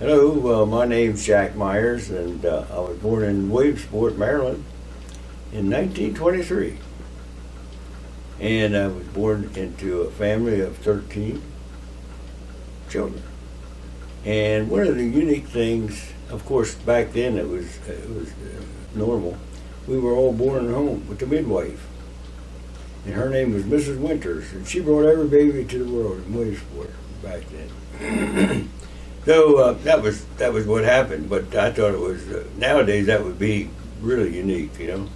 Hello, my name's Jack Myers, and I was born in Williamsport, Maryland in 1923. And I was born into a family of 13 children. And one of the unique things, of course, back then it was normal. We were all born at home with the midwife. And her name was Mrs. Winters, and she brought every baby to the world in Williamsport back then. So that was what happened, but I thought it was, nowadays that would be really unique, you know.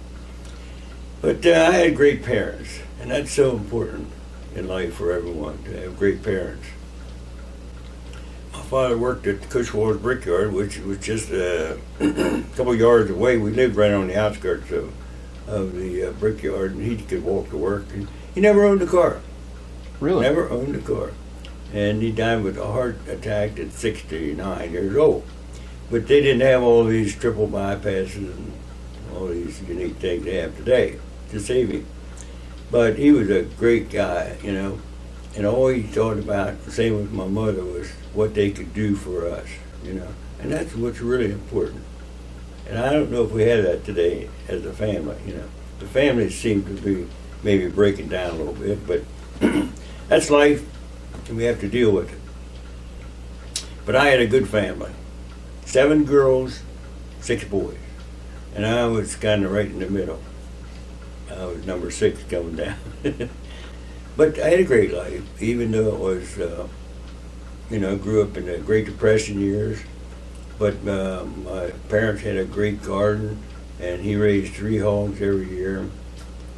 But I had great parents, and that's so important in life for everyone, to have great parents. My father worked at the Cushwall's Brickyard, which was just a couple yards away. We lived right on the outskirts of the brickyard, and he could walk to work. And he never owned a car. Really? Never owned a car. And he died with a heart attack at 69 years old. But they didn't have all these triple bypasses and all these unique things they have today to save him. But he was a great guy, you know, and all he thought about, the same with my mother, was what they could do for us, you know, and that's what's really important. And I don't know if we have that today as a family, you know. The families seem to be maybe breaking down a little bit, but that's life, and we have to deal with it. But I had a good family. 7 girls, 6 boys. And I was kind of right in the middle. I was number 6 coming down. But I had a great life, even though it was, you know, grew up in the Great Depression years. But my parents had a great garden, and he raised 3 hogs every year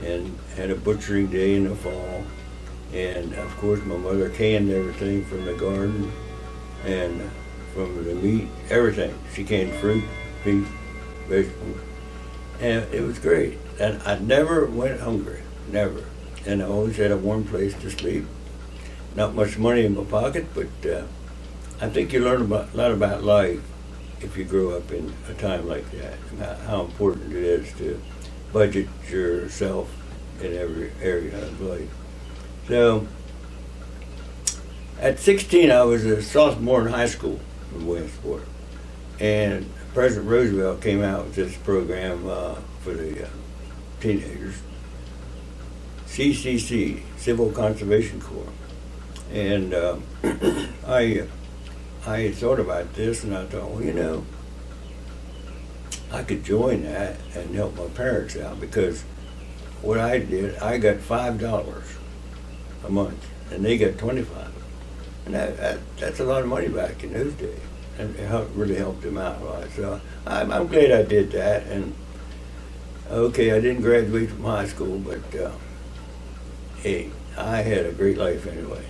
and had a butchering day in the fall. And of course my mother canned everything from the garden and from the meat, everything. She canned fruit, beef, vegetables, and it was great. And I never went hungry, never. And I always had a warm place to sleep. Not much money in my pocket, but I think you learn a lot about life if you grow up in a time like that, and how important it is to budget yourself in every area of life. So, at 16, I was a sophomore in high school in Williamsport, and President Roosevelt came out with this program for the teenagers, CCC, Civil Conservation Corps. And I thought about this, and I thought, well, you know, I could join that and help my parents out, because what I did, I got $5 a month, and they got 25, and that's a lot of money back in those days, and it really helped them out a lot. So I'm glad I did that. And okay, I didn't graduate from high school, but hey, I had a great life anyway.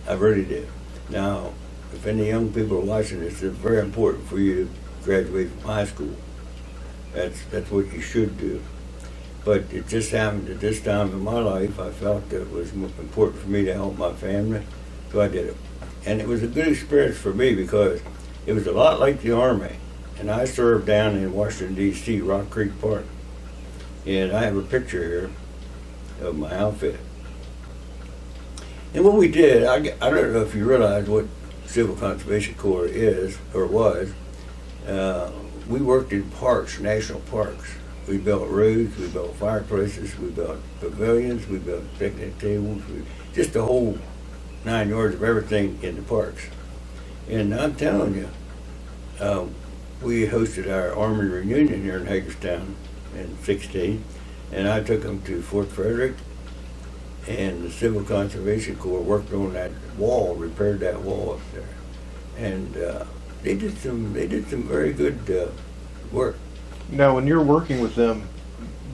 I really did. Now, if any young people are watching this, it's very important for you to graduate from high school. That's what you should do. But it just happened at this time in my life, I felt that it was important for me to help my family, so I did it. And it was a good experience for me, because it was a lot like the Army. And I served down in Washington, D.C., Rock Creek Park. And I have a picture here of my outfit. And what we did, I don't know if you realize what Civil Conservation Corps is, or was. We worked in parks, national parks. We built roads, we built fireplaces, we built pavilions, we built picnic tables, just the whole 9 yards of everything in the parks. And I'm telling you, we hosted our Army reunion here in Hagerstown in '16, and I took them to Fort Frederick, and the Civil Conservation Corps worked on that wall, repaired that wall up there, and they did some very good work. Now, when you're working with them,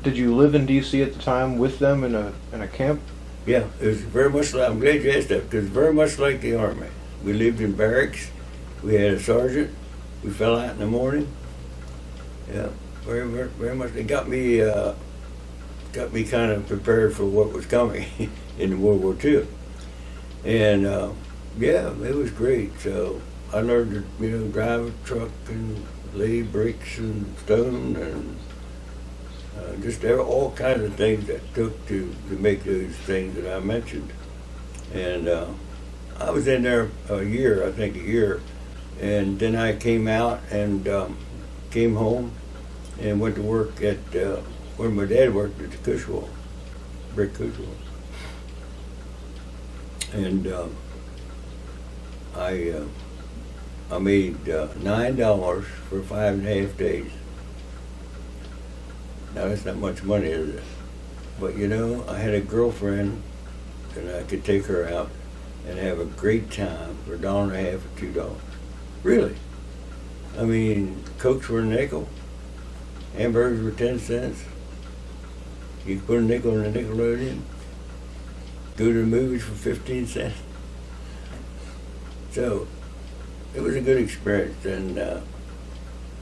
did you live in D.C. at the time with them in a camp? Yeah, it was very much like, I'm glad you asked that, because it's very much like the Army. We lived in barracks. We had a sergeant. We fell out in the morning. Yeah, very, very, very much. It got me kind of prepared for what was coming in World War II. And yeah, it was great. So I learned to, you know, drive a truck and lay bricks and stone and just all kinds of things that took to make those things that I mentioned. And I was in there a year, And then I came out and came home and went to work at where my dad worked at the Cushwell, Brick Cushwell. And I made $9 for 5.5 days. Now that's not much money, is it? But you know, I had a girlfriend, and I could take her out and have a great time for $1.50 or $2. Really? I mean, Cokes were a nickel, hamburgers were 10 cents. You could put a nickel in a Nickelodeon, go to the movies for 15 cents. So it was a good experience, and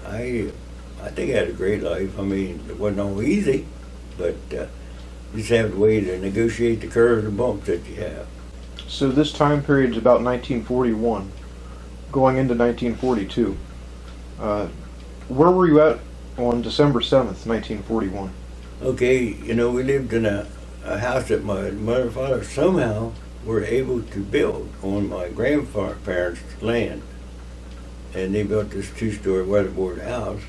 I think I had a great life. I mean, it wasn't all easy, but you just have the way to negotiate the curves and bumps that you have. So this time period is about 1941, going into 1942. Where were you at on December 7th, 1941? Okay, you know, we lived in a house that my mother and father somehow were able to build on my grandparents' land. And they built this 2-story weatherboard house.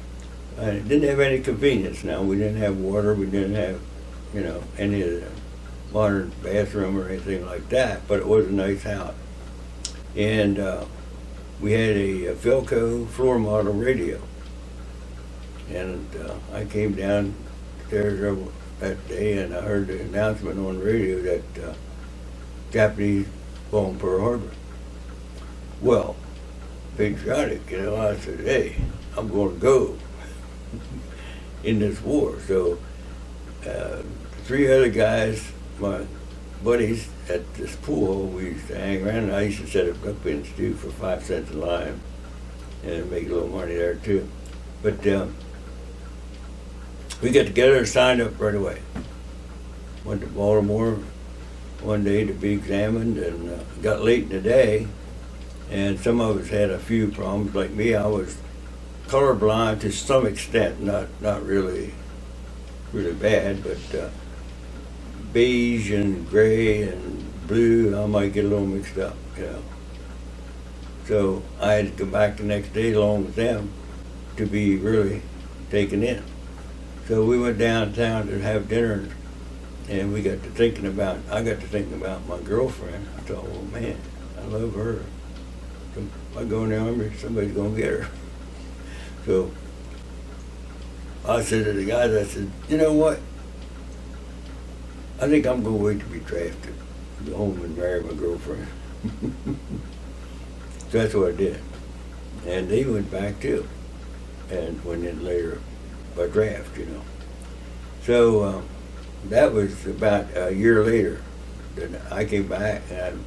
And it didn't have any convenience now. We didn't have water, we didn't have, you know, any of the modern bathroom or anything like that, but it was a nice house. And we had a Philco floor model radio. And I came downstairs that day and I heard the announcement on the radio that Japanese bombed Pearl Harbor. Well, patriotic, you know, I said, hey, I'm going to go in this war. So 3 other guys, my buddies at this pool, we used to hang around, and I used to set up duck pins too for 5 cents a line and make a little money there too. But we got together and signed up right away. Went to Baltimore one day to be examined, and got late in the day, and some of us had a few problems. Like me, I was colorblind to some extent, not really bad, but beige and gray and blue, I might get a little mixed up, you know. So I had to come back the next day along with them to be really taken in. So we went downtown to have dinner, and I got to thinking about my girlfriend. I thought, well, man, I love her. So if I go in the army, somebody's gonna get her. So I said to the guys, I said, you know what? I think I'm gonna wait to be drafted, go home and marry my girlfriend. So that's what I did. And they went back too, and went in later by draft, you know. So that was about a year later that I came back, and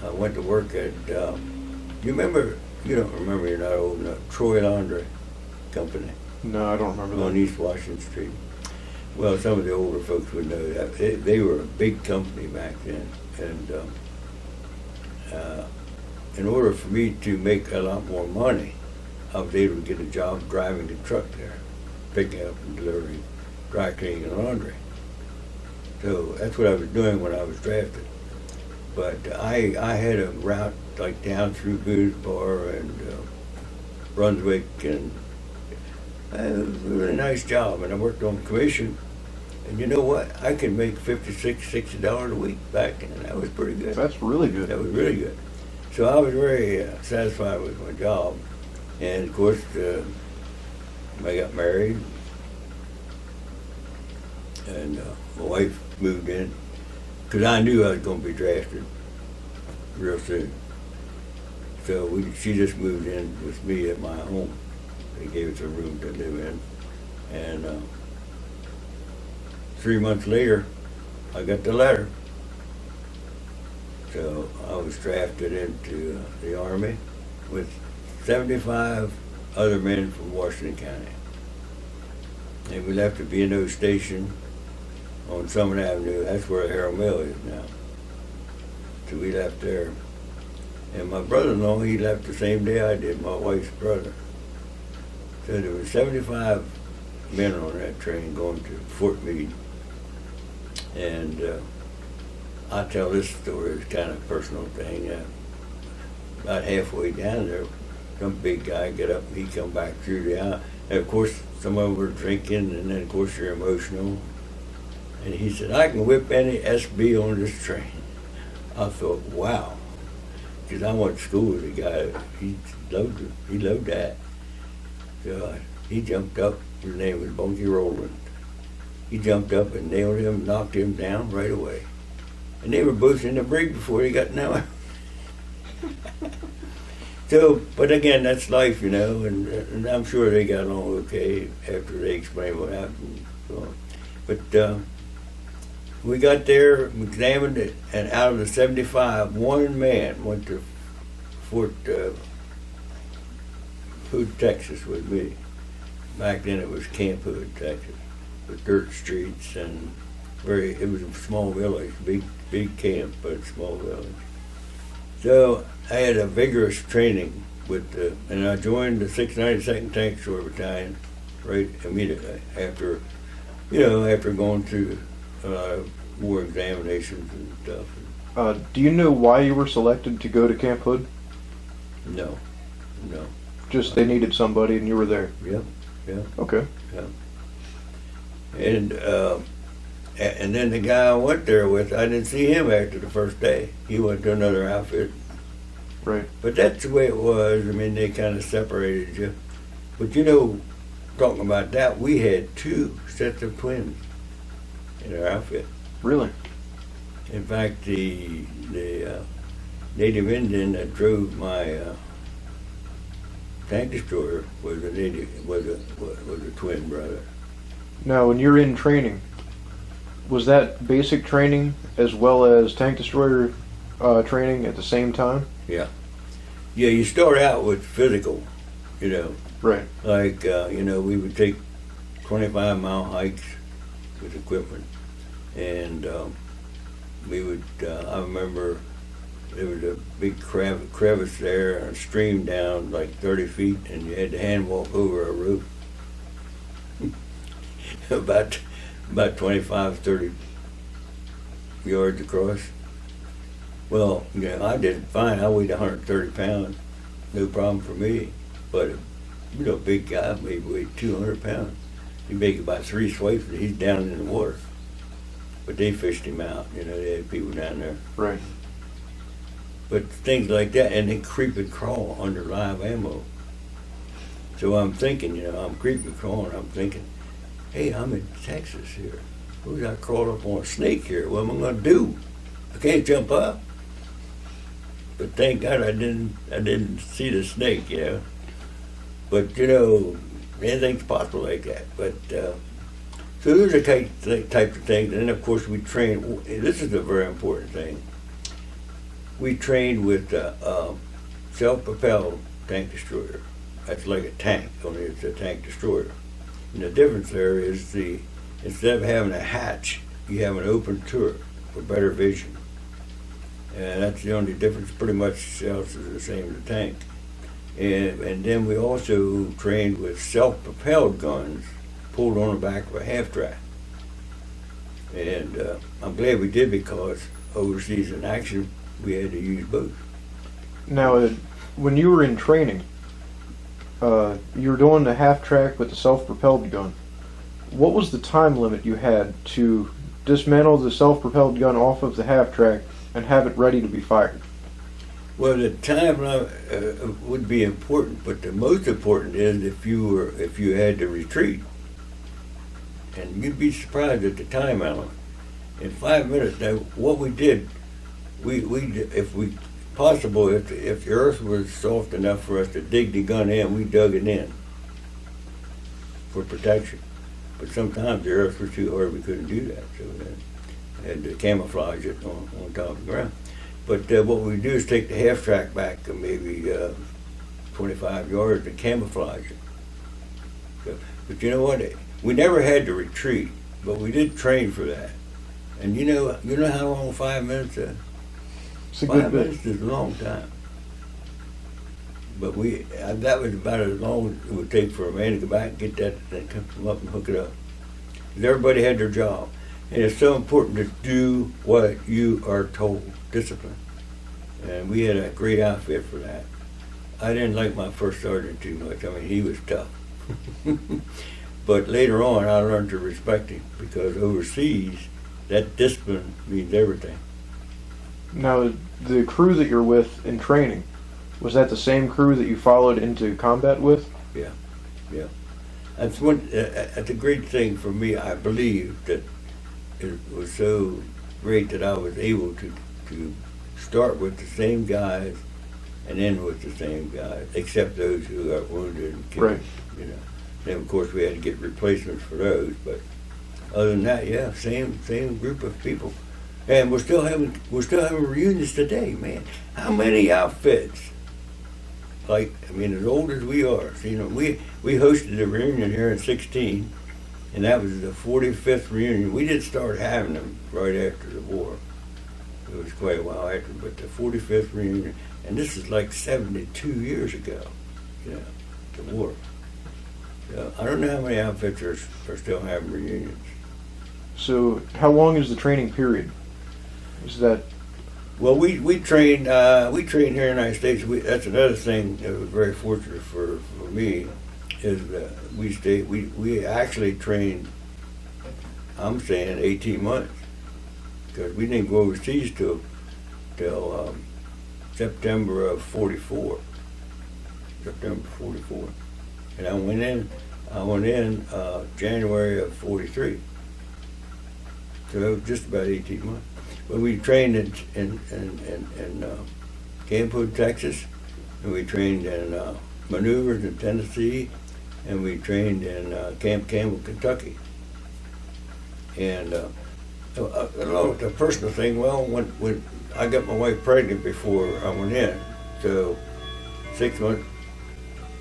I went to work at, you don't remember, you're not old enough, Troy Laundry Company. No, I don't remember On that. East Washington Street. Well, some of the older folks would know that. They were a big company back then, and in order for me to make a lot more money, I was able to get a job driving the truck there, picking up and delivering dry cleaning and laundry. So that's what I was doing when I was drafted. But I had a route like down through Boone's Bar and Brunswick, and it was a really nice job. And I worked on commission, and you know what? I could make $56, $60 a week back then. That was pretty good. That's really good. That was really good. So I was very satisfied with my job. And of course, I got married, and my wife moved in, because I knew I was going to be drafted real soon. So she just moved in with me at my home. They gave us a room to live in. And 3 months later, I got the letter. So I was drafted into the Army with 75 other men from Washington County. And we left the B&O station on Summit Avenue. That's where Harold Mill is now. So we left there. And my brother-in-law, he left the same day I did, my wife's brother. So there were 75 men on that train going to Fort Meade. And I tell this story, it's kind of a personal thing. About halfway down there, some big guy get up and he come back through the aisle. And of course, some of them were drinking, and then of course you're emotional. And he said, "I can whip any SB on this train." I thought, wow, because I went to school with a guy. He loved it. He loved that. So he jumped up. His name was Bunky Rowland. He jumped up and nailed him, knocked him down right away. And they were both in the brig before he got nailed. So, but again, that's life, and I'm sure they got along okay after they explained what happened. So, but we got there, examined it, and out of the 75, one man went to Fort Hood, Texas with me. Back then it was Camp Hood, Texas, with dirt streets and it was a small village, big camp, but a small village. So I had a vigorous training and I joined the 692nd Tank Destroyer Battalion right immediately after going through war examinations and stuff. Do you know why you were selected to go to Camp Hood? No. Just they needed somebody and you were there? Yeah. Okay. Yeah. And then the guy I went there with, I didn't see him after the first day. He went to another outfit. Right. But that's the way it was. I mean, they kind of separated you. But talking about that, we had 2 sets of twins in our outfit. Really? In fact, the native Indian that drove my tank destroyer was a twin brother. Now, when you're in training, was that basic training as well as tank destroyer training at the same time? Yeah. Yeah, you start out with physical, Right. Like, we would take 25-mile hikes with equipment. And we would, I remember there was a big crevice there and a stream down like 30 feet, and you had to hand walk over a roof. about 25, 30 yards across. Well, I did fine. I weighed 130 pounds. No problem for me. But, a big guy maybe weighed 200 pounds. He'd make about 3 swipes and he's down in the water. But they fished him out. They had people down there. Right. But things like that, and then creep and crawl under live ammo. So I'm thinking, I'm creeping and crawling. I'm thinking, hey, I'm in Texas here. Who's I crawled up on a snake here? What am I going to do? I can't jump up. But thank God I didn't see the snake, But anything's possible like that. But so those are types of things. And then of course we train. This is a very important thing. We trained with self-propelled tank destroyer. That's like a tank, only it's a tank destroyer. And the difference there is instead of having a hatch, you have an open turret for better vision. And that's the only difference. Pretty much else is the same as a tank. And then we also trained with self-propelled guns pulled on the back of a half-track. And I'm glad we did, because overseas in action, we had to use both. Now, when you were in training, you were doing the half-track with the self-propelled gun. What was the time limit you had to dismantle the self-propelled gun off of the half-track and have it ready to be fired? Well, the time would be important, but the most important is if you had to retreat. And you'd be surprised at the time element. In 5 minutes, now what we did, if the earth was soft enough for us to dig the gun in, we dug it in for protection. But sometimes the earth was too hard, we couldn't do that, so we had to camouflage it on top of the ground. But what we do is take the half track back maybe 25 yards and camouflage it. So, but you know what? We never had to retreat, but we did train for that. And you know how long 5 minutes is? It's a good 5 bit. minutes is a long time. But that was about as long as it would take for a man to go back and get that and come up and hook it up. Because everybody had their job. And it's so important to do what you are told. Discipline. And we had a great outfit for that. I didn't like my first sergeant too much. I mean, he was tough. But later on, I learned to respect him because overseas, that discipline means everything. Now, the crew that you're with in training, was that the same crew that you followed into combat with? Yeah. That's a great thing for me. I believe that it was so great that I was able to start with the same guys and end with the same guys, except those who got wounded and killed. Right. You know. Then of course we had to get replacements for those, but other than that, yeah, same group of people. And we're still having reunions today, man. How many outfits? Like, I mean, as old as we are, so, you know, we hosted a reunion here in '16, and that was the 45th reunion. We did start having them right after the war. It was quite a while after, but the 45th reunion, and this is like 72 years ago, you know, the war. So I don't know how many outfits are still having reunions. So, how long is the training period? Is that... Well, we trained here in the United States. That's another thing that was very fortunate for me, is that we actually trained, I'm saying 18 months, because we didn't go overseas till September of '44. September '44, and I went in January of '43. So it was just about 18 months. But we trained in Camp Hood, Texas, and we trained in maneuvers in Tennessee, and we trained in Camp Campbell, Kentucky. And the personal thing, well, when I got my wife pregnant before I went in, so 6 months,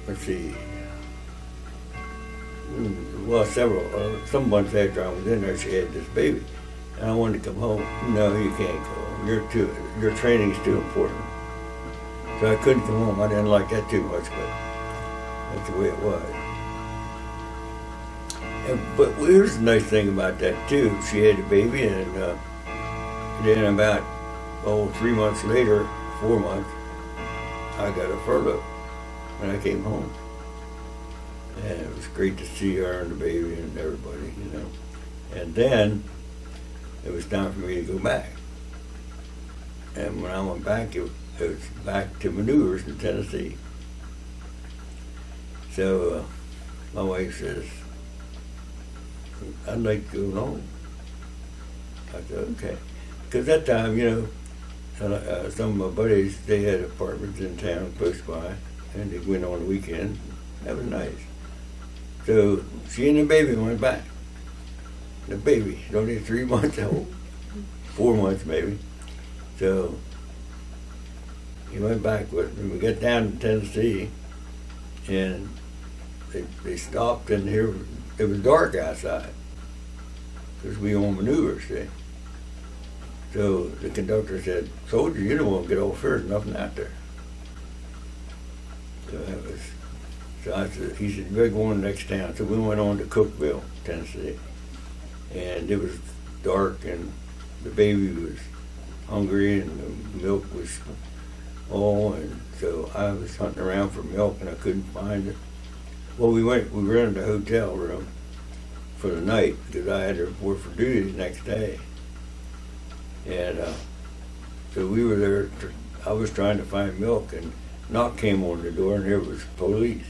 let's see, well, some months after I was in there, she had this baby. And I wanted to come home. No, you can't go home. Your training's too important. So I couldn't come home. I didn't like that too much, but that's the way it was. But here's the nice thing about that too. She had a baby, and then about 3 months later, 4 months, I got a furlough when I came home. And it was great to see her and the baby and everybody, you know. And then it was time for me to go back. And when I went back, it was back to maneuvers in Tennessee. So my wife says, I'd like to go home. I said, okay. Because that time, you know, some of my buddies, they had apartments in town close by, and they went on the weekend. That was nice. So she and the baby went back. The baby, only 3 months old, 4 months maybe. So he went back with me. We got down to Tennessee, and they stopped, and here it was dark outside because we on maneuvers, see. So the conductor said, "Soldier, you don't want to get off here. There's nothing out there." So I said, he said, "We're going next town." So we went on to Cookeville, Tennessee. And it was dark, and the baby was hungry, and the milk was all, and so I was hunting around for milk, and I couldn't find it. Well, we rented a hotel room for the night because I had to report for duty the next day. And so we were there. I was trying to find milk, and knock came on the door, and there was police.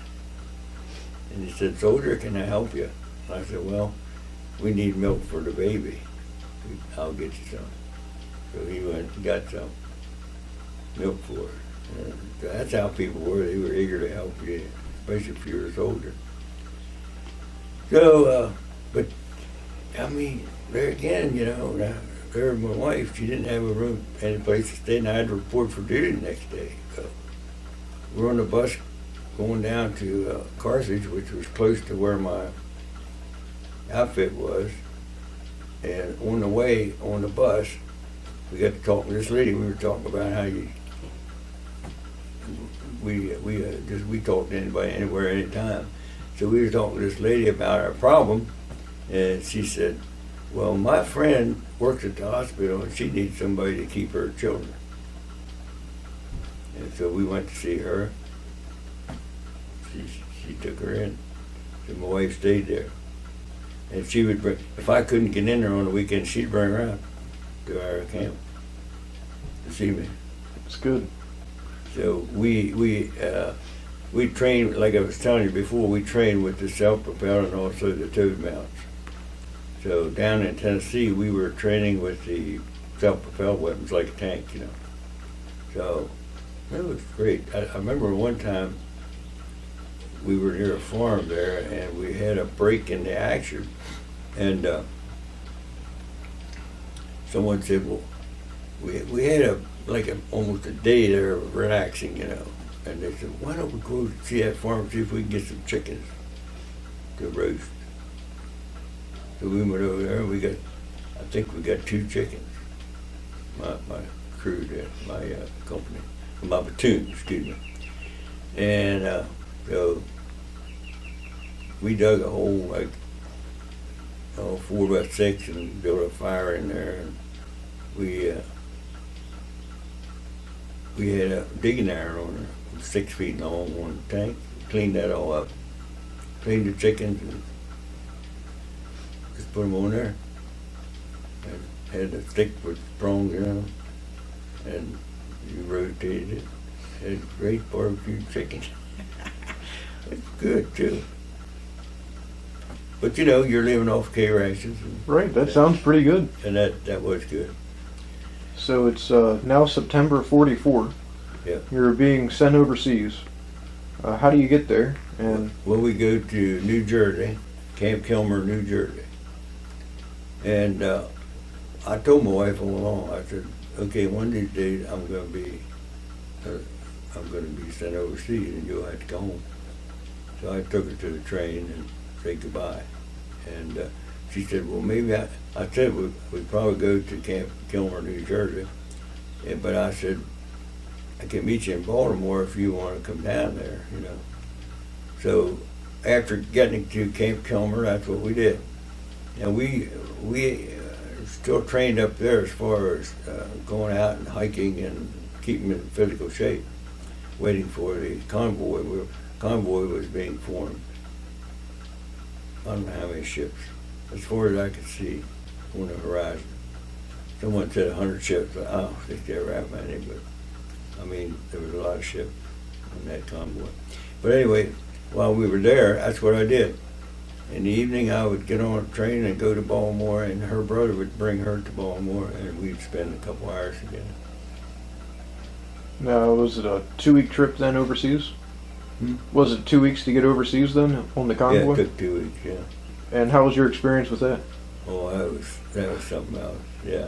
And he said, "Soldier, can I help you?" And I said, "Well, we need milk for the baby. I'll get you some." So he went and got some milk for her. And that's how people were. They were eager to help you, especially if you're a soldier. So, but I mean, there again, you know, there my wife, she didn't have a room, any place to stay, and I had to report for duty the next day. So we're on the bus going down to Carthage, which was close to where my outfit was, and on the way on the bus, we got to talk to this lady. We were talking about how we talk to anybody, anywhere, anytime. So we were talking to this lady about our problem, and she said, "Well, my friend works at the hospital, and she needs somebody to keep her children." And so we went to see her, she took her in. So my wife stayed there. And she would bring, if I couldn't get in there on the weekend, she'd bring her out to our camp to see me. It's good. So we trained, like I was telling you before, we trained with the self-propelled and also the towed mounts. So down in Tennessee, we were training with the self-propelled weapons like a tank, you know. So it was great. I remember one time we were near a farm there, and we had a break in the action, and someone said, "Well, we had almost a day there of relaxing, you know." And they said, "Why don't we go see that farm and see if we can get some chickens to roast?" So we went over there, and I think we got 2 chickens. My crew did, my company, my platoon, excuse me. And so we dug a hole like 4 by 6 and built a fire in there. And we had a digging iron on there, 6 feet long, one tank. Cleaned that all up, cleaned the chickens, and just put them on there. And had a stick with prongs, you know, and you rotated it. Had great barbecue chicken. It's good too. But you know, you're living off K rations. Right, that sounds pretty good. And that was good. So it's now September 44. Yeah. You're being sent overseas. How do you get there? And well, we go to New Jersey, Camp Kilmer, New Jersey. And I told my wife all along, I said, okay, one of these days I'm going to be sent overseas, and you'll have to go home. So I took her to the train and said goodbye. And she said, well, maybe I said we'd probably go to Camp Kilmer, New Jersey. But I said, I can meet you in Baltimore if you want to come down there, you know. So after getting to Camp Kilmer, that's what we did. And we still trained up there as far as going out and hiking and keeping in physical shape, waiting for the convoy. Convoy was being formed. I don't know how many ships, as far as I could see on the horizon. Someone said 100 ships, but I don't think they were that many, but I mean, there was a lot of ships on that convoy. But anyway, while we were there, that's what I did. In the evening, I would get on a train and go to Baltimore, and her brother would bring her to Baltimore, and we'd spend a couple hours together. now, was it a 2-week trip then overseas? Was it 2 weeks to get overseas then on the convoy? Yeah, it took 2 weeks, yeah. And how was your experience with that? Oh, that was something else, yeah.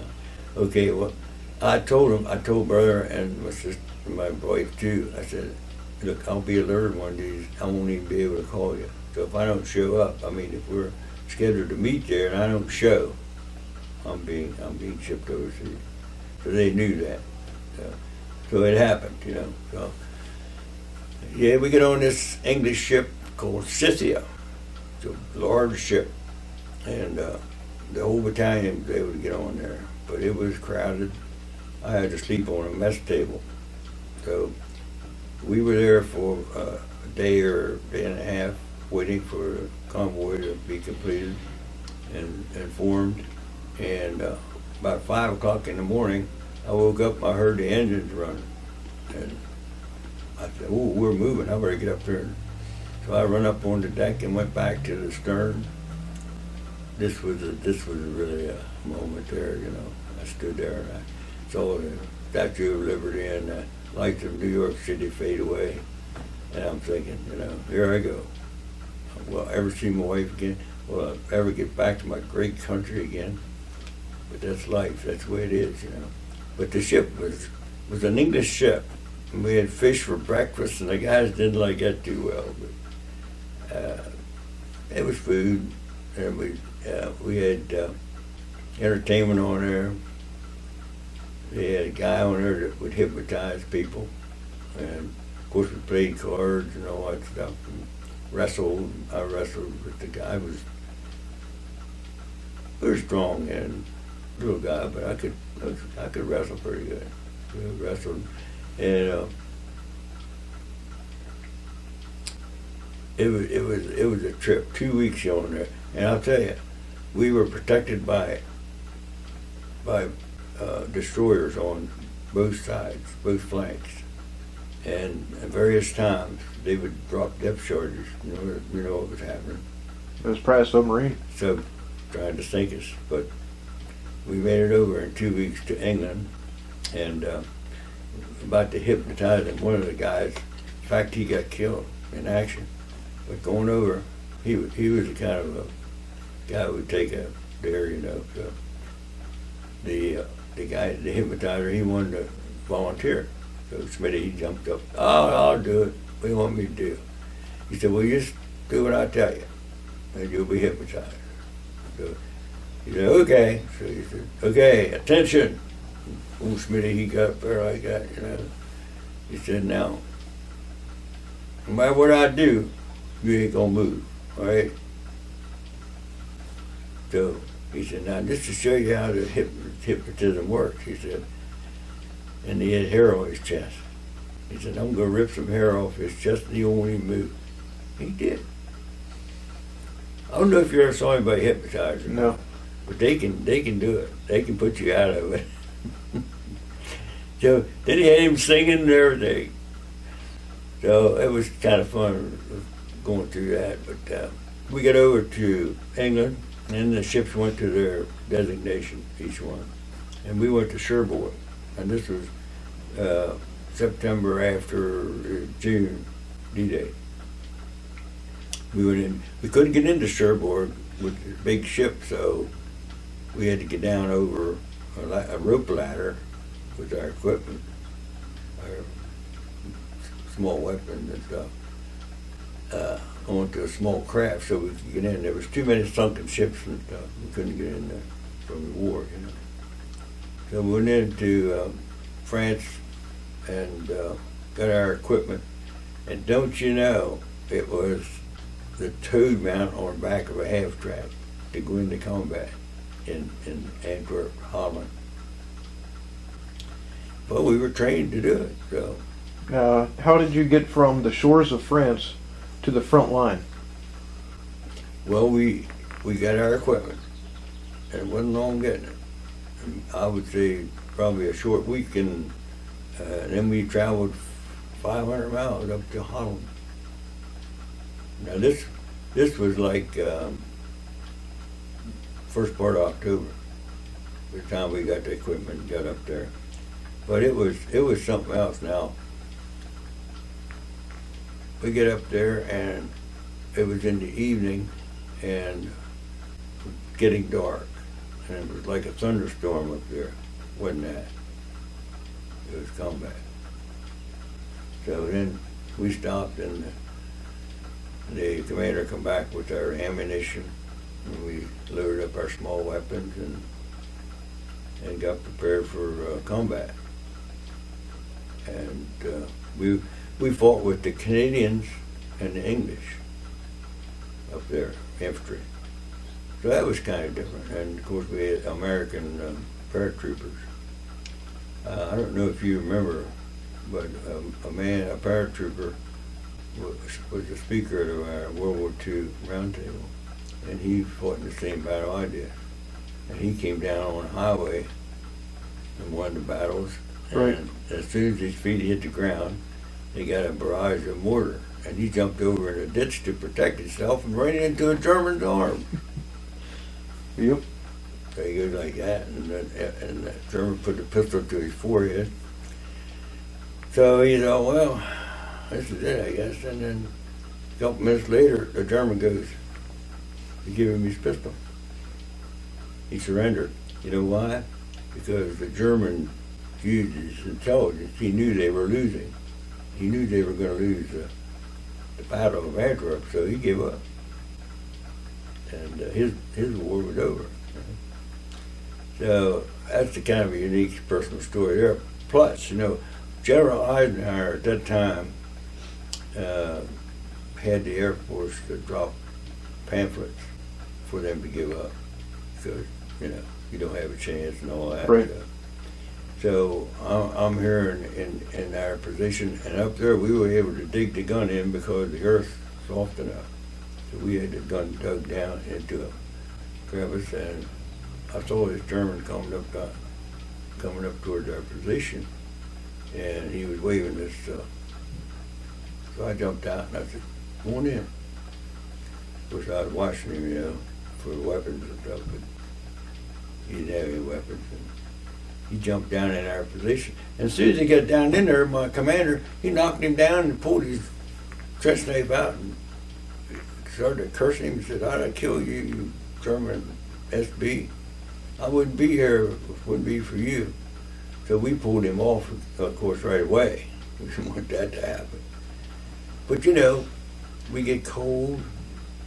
Okay, well, I told brother and my sister, my wife too, I said, look, I'll be alert one of these, I won't even be able to call you. So if I don't show up, I mean, if we're scheduled to meet there and I don't show, I'm being shipped overseas. So they knew that. So it happened, you know. So yeah, we get on this English ship called Scythia. It's a large ship, and the whole battalion was able to get on there, but it was crowded. I had to sleep on a mess table. So we were there for a day or day and a half, waiting for the convoy to be completed and formed. And about 5 o'clock in the morning, I woke up, I heard the engines running. And I said, oh, we're moving, I better get up there. So I run up on the deck and went back to the stern. This was really a moment there, you know. I stood there and I saw the Statue of Liberty and the lights of New York City fade away. And I'm thinking, you know, here I go. Will I ever see my wife again? Will I ever get back to my great country again? But that's life, that's the way it is, you know. But the ship was an English ship. And we had fish for breakfast, and the guys didn't like that too well. But it was food, and we had entertainment on there. They had a guy on there that would hypnotize people, and of course we played cards and all that stuff, and wrestled. I wrestled with the guy. Was very strong and little guy, but I could wrestle pretty good. We wrestled, and it was a trip. 2 weeks on there, and I'll tell you, we were protected by destroyers on both sides, both flanks, and at various times they would drop depth charges. You know what was happening. It was probably a submarine. So trying to sink us, but we made it over in 2 weeks to England, and about to hypnotize him. One of the guys, in fact, he got killed in action. But going over, he was the kind of a guy who would take a dare, you know. So the guy, the hypnotizer, he wanted to volunteer. So Smitty, he jumped up. Oh, I'll do it. What do you want me to do? He said, well, you just do what I tell you, and you'll be hypnotized. So he said, okay. So he said, okay, attention. Old Smitty, he got up there like that, you know. He said, now, no matter what I do, you ain't gonna move, all right? So he said, now just to show you how the hypnotism works, he said, and he had hair on his chest. He said, I'm gonna rip some hair off his chest and he won't even move. He did. I don't know if you ever saw anybody hypnotized or not, No. but they can do it. They can put you out of it. So then he had him singing and everything. So it was kind of fun going through that. But we got over to England, and the ships went to their designation, each one. And we went to Cherbourg, and this was September after June, D-Day. We went in. We couldn't get into Cherbourg with the big ship, so we had to get down over a rope ladder with our equipment, our small weapons and stuff, onto a small craft so we could get in. There was too many sunken ships and stuff. We couldn't get in there from the war, you know. So we went into France and got our equipment. And don't you know, it was the towed mount on the back of a half track to go into combat in Antwerp, Holland. But we were trained to do it, so. How did you get from the shores of France to the front line? Well, we got our equipment, and it wasn't long getting it. And I would say probably a short week, and then we traveled 500 miles up to Holland. Now this was like first part of October, by the time we got the equipment and got up there. But it was something else. Now we get up there and it was in the evening and getting dark, and it was like a thunderstorm up there. Wasn't that? It was combat. So then we stopped, and the commander come back with our ammunition, and we loaded up our small weapons and got prepared for combat. And we fought with the Canadians and the English up there, infantry. So that was kind of different. And of course we had American paratroopers. I don't know if you remember, but a paratrooper was the speaker at our World War II roundtable, and he fought in the same battle I did. And he came down on a highway and won the battles. Right. And as soon as his feet hit the ground, they got a barrage of mortar, and he jumped over in a ditch to protect himself and ran into a German's arm. Yep. So he goes like that, and the German put the pistol to his forehead. So he thought, well, this is it, I guess. And then a couple minutes later, the German goes to give him his pistol. He surrendered. You know why? Because the German used his intelligence. He knew they were losing. He knew they were going to lose the Battle of Antwerp, so he gave up. And his war was over. So that's the kind of a unique personal story there. Plus, you know, General Eisenhower at that time had the Air Force to drop pamphlets for them to give up, because, you know, you don't have a chance and all that Right. stuff. So I'm here in our position, and up there we were able to dig the gun in because the earth soft enough. So we had the gun dug down into a crevice, and I saw this German coming up toward our position, and he was waving this. So I jumped out and I said, "Come on in." Of course, I was watching him, for weapons and stuff, but he didn't have any weapons. And he jumped down in our position. And as soon as he got down in there, my commander, he knocked him down and pulled his trench knife out and started cursing him and said, "I'd kill you, you German SB. I wouldn't be here if it wouldn't be for you." So we pulled him off, of course, right away. We didn't want that to happen. But we get cold,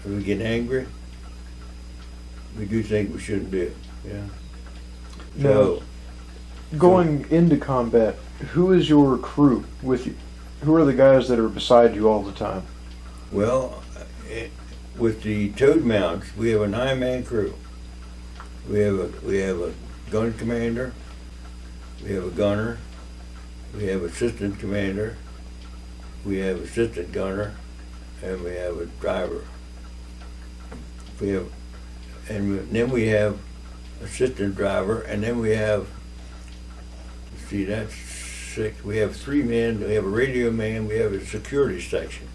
and we get angry. We do things we shouldn't do. Yeah. Now, going into combat, who is your crew with you? Who are the guys that are beside you all the time? Well, with the towed mounts, we have a 9-man crew. We have a gun commander, we have a gunner, we have assistant commander, we have assistant gunner, and we have a driver. Then we have assistant driver, and then we have, that's 6. We have 3 men. We have a radio man. We have a security section.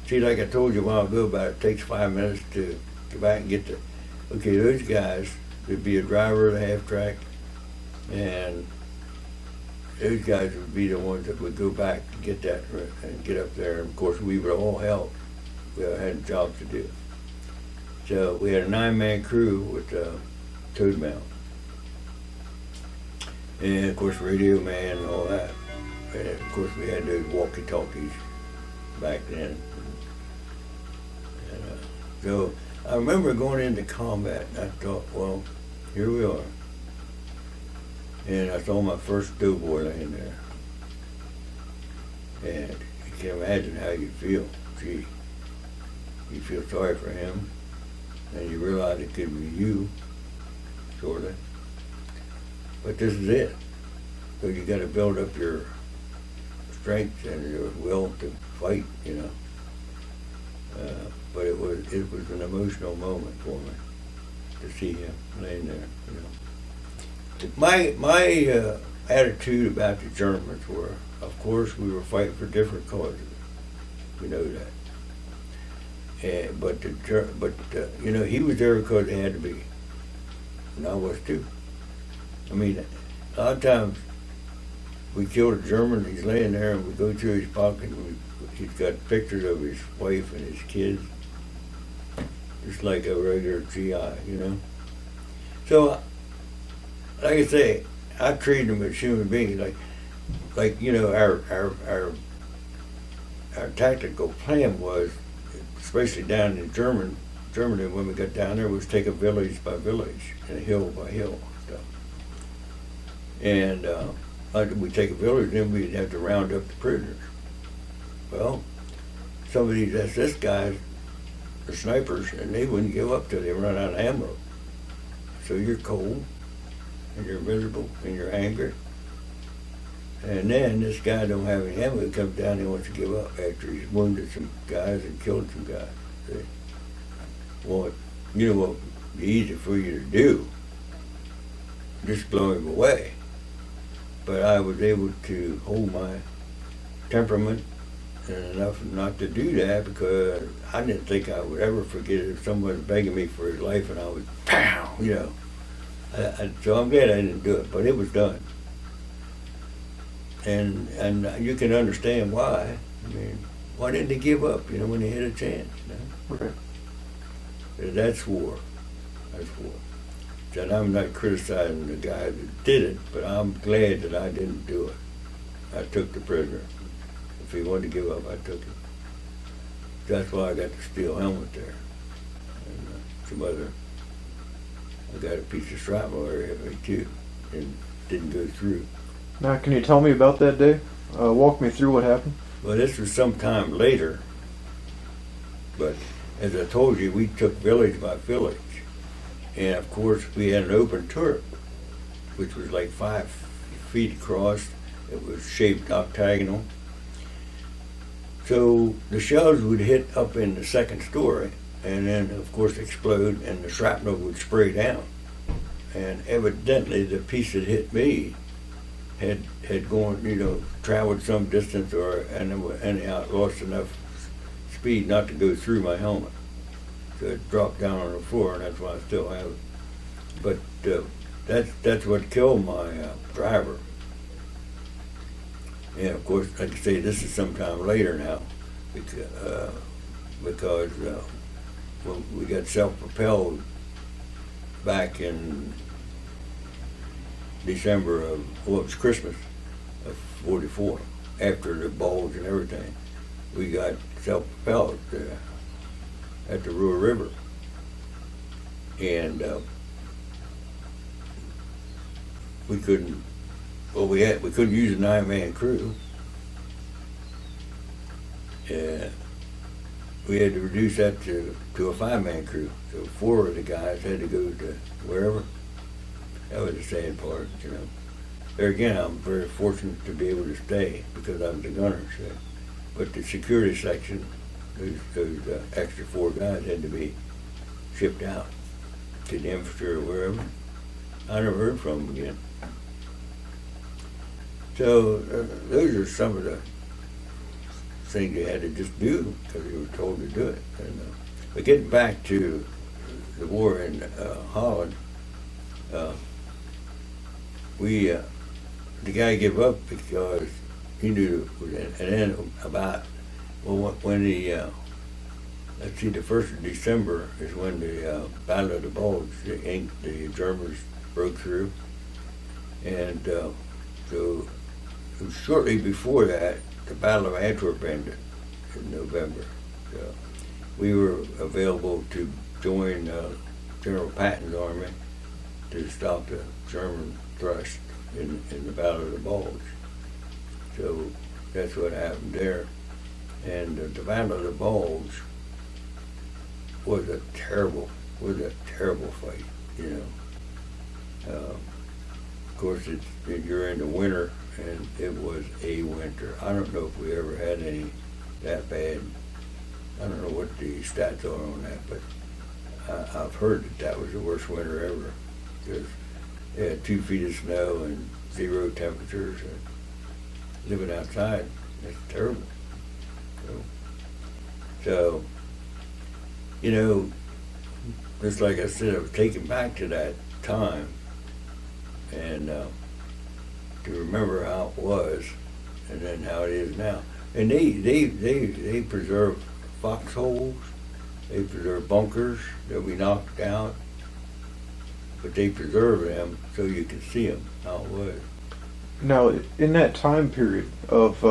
See, like I told you a while ago, it takes 5 minutes to go back and get those guys would be a driver of the half track, and those guys would be the ones that would go back and get that and get up there. And of course, we would all help. We all had jobs to do. So we had a 9-man crew with towed mount, and of course, radio man and all that. And of course, we had those walkie-talkies back then. And, so I remember going into combat, and I thought, well, here we are. And I saw my first doughboy laying there. And you can imagine how you feel. Gee, you feel sorry for him, and you realize it could be you, sort of. But this is it. So you got to build up your strength and your will to fight, But it was an emotional moment for me to see him laying there, My attitude about the Germans were, of course, we were fighting for different causes. We know that. But he was there because he had to be, and I was too. I mean, a lot of times we killed a German, he's laying there, and we go through his pocket, and he's got pictures of his wife and his kids, just like a regular GI, So, like I say, I treated them as human beings, like our tactical plan was, especially down in Germany, when we got down there, was take a village by village and hill by hill stuff. And after we take a village, then we'd have to round up the prisoners. Well, some of these SS guys are snipers, and they wouldn't give up till they run out of ammo. So you're cold, and you're miserable, and you're angry. And then this guy don't have any ammo. He comes down and he wants to give up after he's wounded some guys and killed some guys. See? Well, you know what would be easy for you to do? Just blow him away. But I was able to hold my temperament and enough not to do that, because I didn't think I would ever forget it if someone was begging me for his life and I would, pow, So I'm glad I didn't do it, but it was done. And you can understand why. I mean, why didn't they give up, when they had a chance? Right. That's war. That's war. And I'm not criticizing the guy that did it, but I'm glad that I didn't do it. I took the prisoner. If he wanted to give up, I took him. That's why I got the steel helmet there. And I got a piece of shrapnel area of me too, and didn't go through. Now, can you tell me about that day? Walk me through what happened. Well, this was some time later, but as I told you, we took village by village. And of course, we had an open turret, which was like 5 feet across. It was shaped octagonal. So the shells would hit up in the second story, and then of course explode, and the shrapnel would spray down. And evidently, the piece that hit me had gone, traveled some distance, anyhow, lost enough speed not to go through my helmet. So it dropped down on the floor, and that's why I still have it. But that's what killed my driver. And of course, like I say, this is sometime later now, because when we got self-propelled back in December of, well, it was Christmas of '44, after the bulge and everything. We got self-propelled at the Ruhr River. And we couldn't use a 9-man crew. We had to reduce that to a 5-man crew. So 4 of the guys had to go to wherever. That was the sad part, There again, I'm very fortunate to be able to stay because I was the gunner. So. But the security section, those extra 4 guys had to be shipped out to the infantry or wherever. I never heard from them again. So those are some of the things you had to just do because you were told to do it. But getting back to the war in Holland, the guy gave up because he knew it was an end about, when the, let's see, the 1st of December is when the Battle of the Bulge, the Germans broke through. And so shortly before that, the Battle of Antwerp ended in November. So we were available to join General Patton's army to stop the German thrust in the Battle of the Bulge. So that's what happened there. And the Battle of the Bulge was a terrible fight, Of course, you're in the winter, and it was a winter. I don't know if we ever had any that bad. I don't know what the stats are on that, but I've heard that was the worst winter ever, because they had 2 feet of snow and 0 temperatures, and living outside, that's terrible. So, just like I said, I was taken back to that time, and to remember how it was, and then how it is now. And they preserve foxholes, they preserve bunkers that we knocked out, but they preserve them so you can see them how it was. Now, in that time period of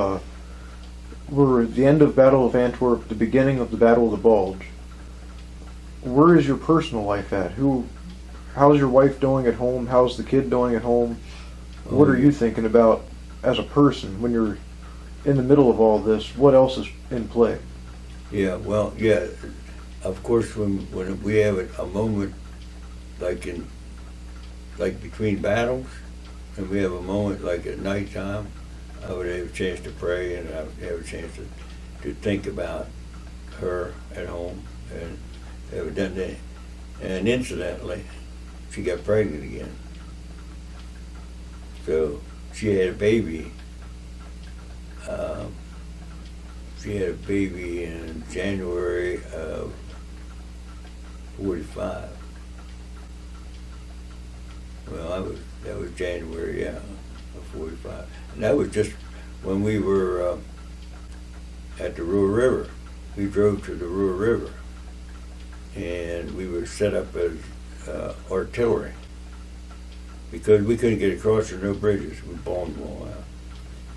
we're the end of Battle of Antwerp, the beginning of the Battle of the Bulge, where is your personal life at? How's your wife doing at home? How's the kid doing at home? What are you thinking about as a person when you're in the middle of all this? What else is in play? Yeah, well, yeah, of course, when we have a moment like between battles, and we have a moment like at nighttime, I would have a chance to pray, and I would have a chance to think about her at home. And evidently, and incidentally, she got pregnant again. So she had a baby. She had a baby in January of '45. Well, that was January, yeah, of '45. And that was just when we were at the Ruhr River. We drove to the Ruhr River, and we were set up as artillery because we couldn't get across, there were no bridges. We bombed them all out.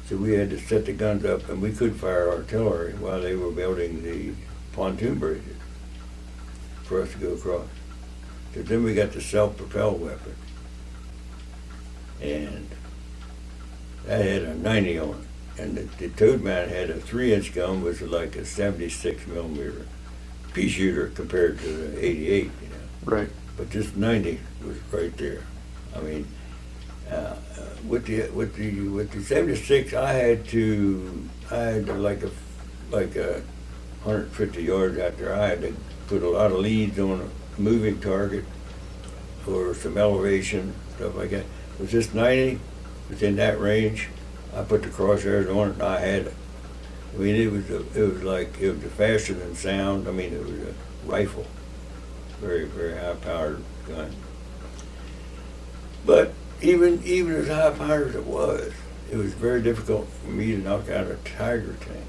So we had to set the guns up, and we could fire artillery while they were building the pontoon bridges for us to go across. So then we got the self-propelled weapon, and that had a 90 on it. And the Toadman had a 3-inch gun, which was like a 76 millimeter pea shooter compared to the 88, Right. But this 90 was right there. I mean, with the 76, I had like like 150 yards out there. I had to put a lot of leads on a moving target or some elevation, stuff like that. Was this 90? Within that range, I put the crosshairs on it and I had it. I mean, it was faster than sound. I mean, it was a rifle, very, very high powered gun. But even as high powered as it was very difficult for me to knock out a Tiger tank,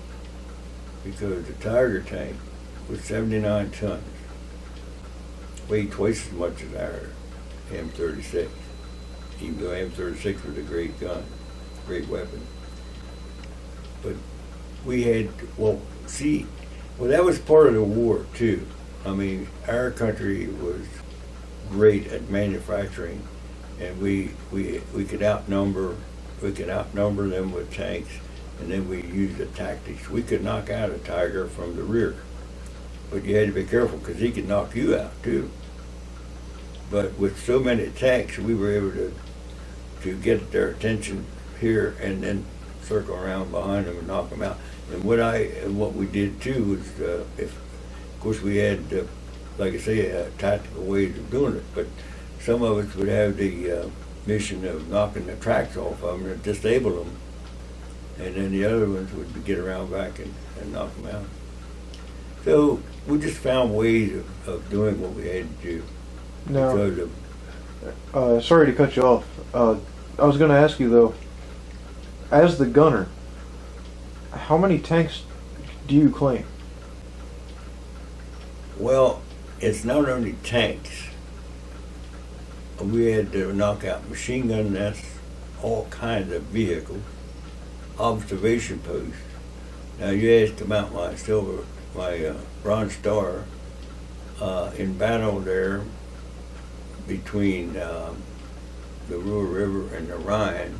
because the Tiger tank was 79 tons, weighed twice as much as our M36, even though M36 was a great gun, great weapon. But we had, that was part of the war too. I mean, our country was great at manufacturing, and we could outnumber them with tanks, and then we used the tactics. We could knock out a Tiger from the rear, but you had to be careful because he could knock you out too. But with so many tanks, we were able to get their attention here and then circle around behind them and knock them out. And what we did too was, of course we had, like I say, tactical ways of doing it, but some of us would have the mission of knocking the tracks off of them and disable them, and then the other ones would get around back and knock them out. So we just found ways of doing what we had to do. Now, Because of, sorry to cut you off. I was going to ask you though, as the gunner, how many tanks do you claim? well, it's not only tanks. We had to knock out machine gun nests, all kinds of vehicles, observation posts. Now you asked about my Bronze Star in battle there between the Ruhr River and the Rhine.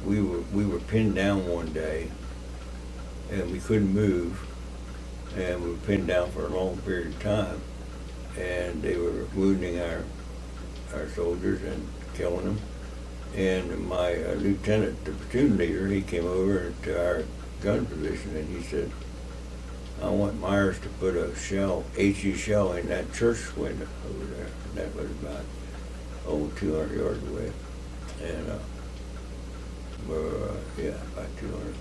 We were pinned down one day, and we couldn't move, and we were pinned down for a long period of time, and they were wounding our soldiers and killing them. And my lieutenant, the platoon leader, he came over to our gun position and he said, I want Myers to put a shell, HE shell, in that church window over there. And that was about 200 yards away. And about 200.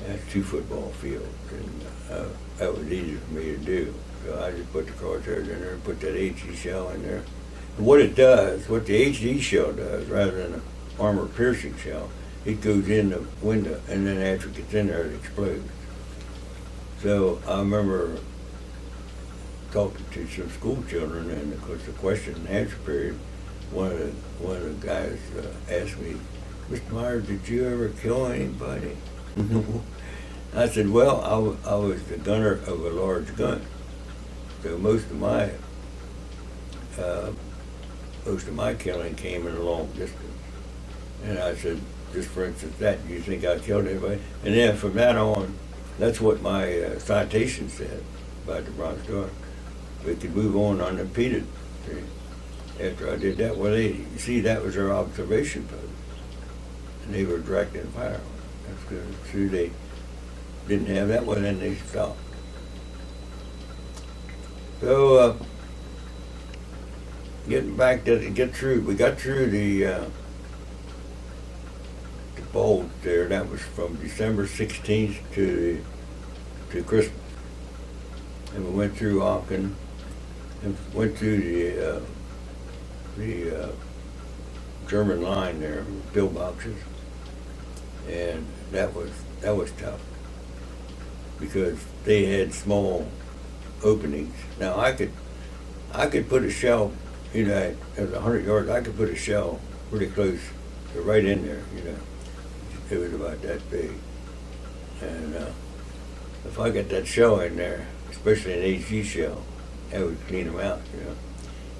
That's 2 football fields, and that was easy for me to do. So I just put the crosshairs in there and put that HE shell in there. And what the HE shell does, rather than an armor-piercing shell, it goes in the window, and then after it gets in there, it explodes. So I remember talking to some school children, and of course the question and answer period, one of the guys asked me, Mr. Myers, did you ever kill anybody? I said, well, I was the gunner of a large gun, so most of my killing came in a long distance. And I said, just for instance, do you think I killed anybody? And then from that on, that's what my citation said about the Bronze Star. We could move on unimpeded. After I did that, you see, that was our observation post, and they were directing fire. That's good. They didn't have that one, and they stopped. So, getting back to we got through the bulge there. That was from December 16th to Christmas, and we went through Aachen and went through the German line there, pillboxes, and that was tough because they had small openings. Now I could put a shell, at 100 yards, I could put a shell pretty close, right in there, It was about that big. And if I got that shell in there, especially an HE shell, that would clean them out,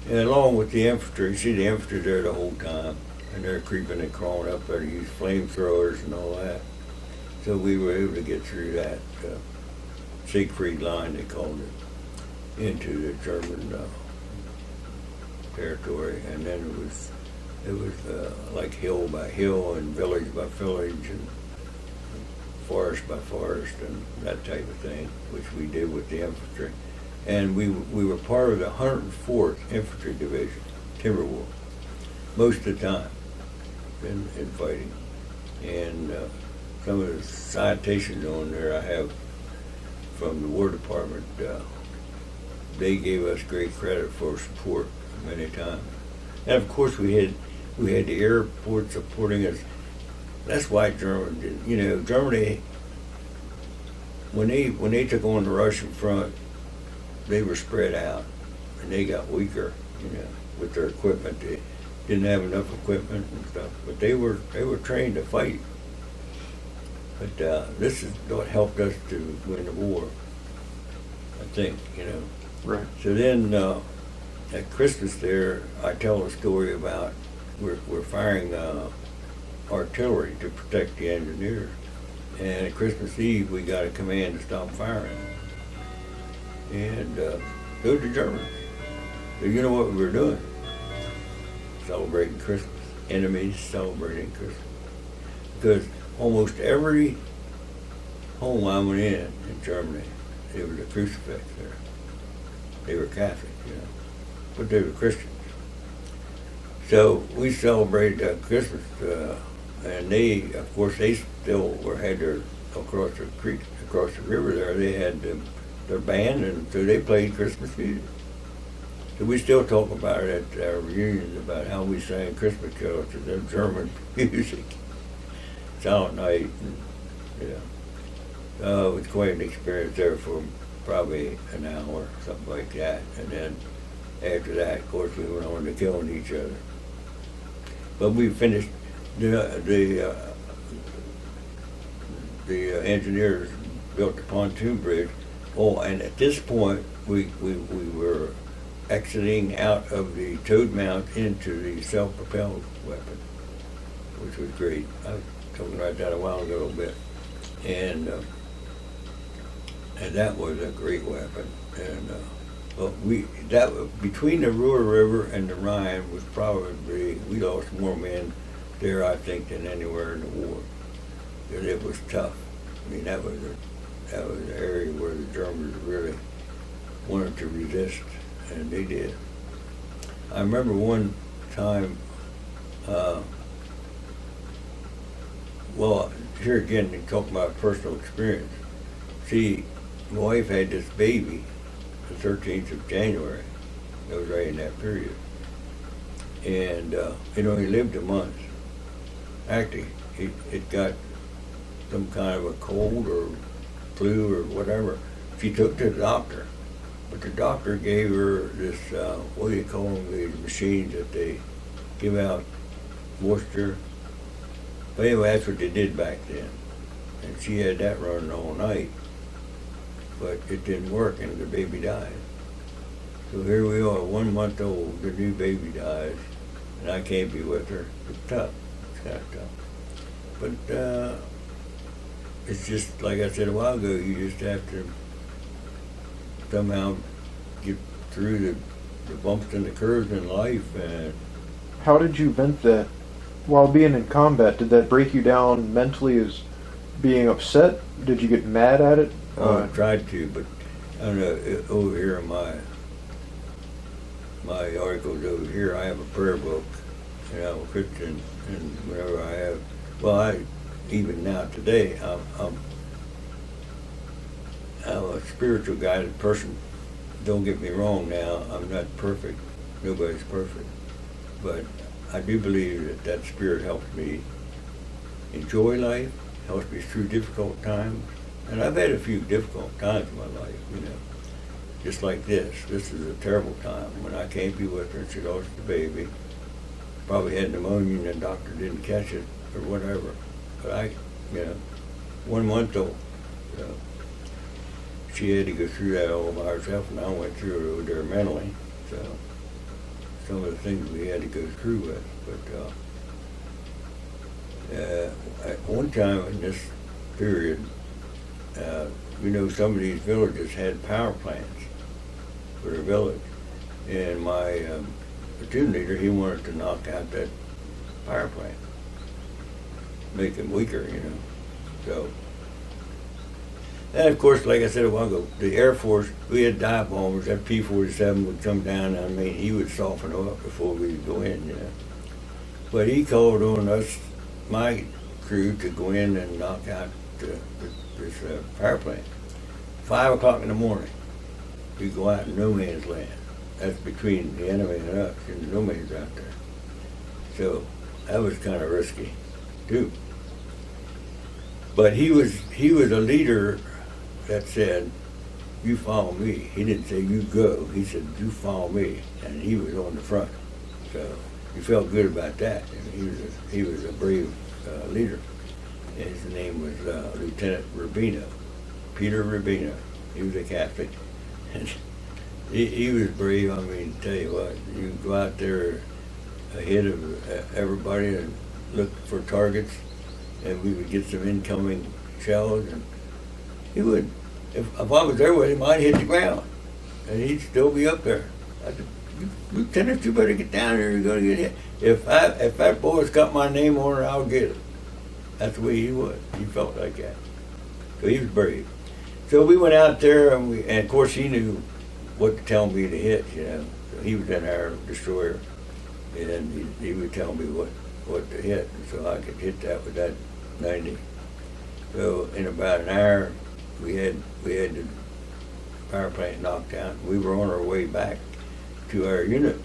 And along with the infantry, you see the infantry there the whole time, and they're creeping and crawling up there to use flamethrowers and all that. So we were able to get through that Siegfried line, they called it, into the German territory, and then it was like hill by hill and village by village and forest by forest and that type of thing, which we did with the infantry. And we were part of the 104th Infantry Division, Timber Wolf, most of the time in fighting. And some of the citations on there I have from the War Department, they gave us great credit for support many times. And of course we had the airport supporting us. That's why Germany, when they took on the Russian front, they were spread out and they got weaker, with their equipment. They didn't have enough equipment and stuff, but they were trained to fight. But this is what helped us to win the war, I think, Right. So then at Christmas there, I tell a story about we're firing artillery to protect the engineers. And at Christmas Eve, we got a command to stop firing. And go to Germans. So you know what we were doing? Celebrating Christmas. Enemies celebrating Christmas. Because almost every home I went in Germany, there was a crucifix there. They were Catholic, but they were Christians. So we celebrated Christmas, and they, of course, they still had their, across the creek, across the river there, they had their band, and so they played Christmas music. So we still talk about it at our reunions, about how we sang Christmas carols to the German music. Silent Night, and, it was quite an experience there for probably an hour, something like that. And then after that, of course, we went on to killing each other. But we finished, the engineers built the pontoon bridge. Oh, and at this point, we were exiting out of the towed mount into the self-propelled weapon, which was great. I was talking about that a while ago a little bit. And that was a great weapon. And between the Ruhr River and the Rhine was probably, we lost more men there, I think, than anywhere in the war. Because it was tough. I mean, that was an area where the Germans really wanted to resist, and they did. I remember one time, well, here again, they talk about personal experience. See, my wife had this baby the 13th of January. That was right in that period. And it only lived a month. Actually, it got some kind of a cold or flu or whatever. She took to the doctor, but the doctor gave her this, what do you call them, these machines that they give out moisture. But anyway, that's what they did back then. And she had that running all night. But it didn't work and the baby died. So here we are, 1 month old, the new baby dies, and I can't be with her. It's tough, it's kind of tough. But it's just, like I said a while ago, you just have to somehow get through the bumps and the curves in life. And how did you vent that? While being in combat, did that break you down mentally as being upset? Did you get mad at it? I tried to, but I don't know, over here in my articles over here, I have a prayer book, and I'm a Christian, and whenever I have, well, even now today, I'm a spiritual guided person. Don't get me wrong now, I'm not perfect, nobody's perfect, but I do believe that spirit helps me enjoy life, helps me through difficult times. And I've had a few difficult times in my life, just like this. This is a terrible time when I can't be with her and she lost the baby. Probably had pneumonia and the doctor didn't catch it or whatever. But 1 month old. She had to go through that all by herself, and I went through it over there mentally. So some of the things we had to go through with. But at one time in this period, some of these villages had power plants for their village. And my platoon leader, he wanted to knock out that power plant, make them weaker, So And of course, like I said a while ago, the Air Force, we had dive bombers. That P-47 would come down. I mean, he would soften up before we would go in, you know. But he called on us, my crew, to go in and knock out this power plant. 5 o'clock in the morning, we go out in no man's land. That's between the enemy and us, and no man's out there. So that was kind of risky, too. But he was a leader that said, "You follow me." He didn't say, "You go." He said, "You follow me," and he was on the front. So you felt good about that. And he was a brave leader. And his name was Lieutenant Rubino, Peter Rubino. He was a Catholic, and he was brave. I mean, tell you what, you go out there ahead of everybody and look for targets, and we would get some incoming shells, and he would, if I was there with him, I'd hit the ground, and he'd still be up there. I said, "Lieutenant, you better get down here, you're going to get hit. If that boy's got my name on it, I'll get it." That's the way he was. He felt like that. So he was brave. So we went out there, and of course he knew what to tell me to hit, you know. So he was in our destroyer, and he would tell me what to hit, so I could hit that with that 90. So in about an hour, we had the power plant knocked out. We were on our way back to our unit,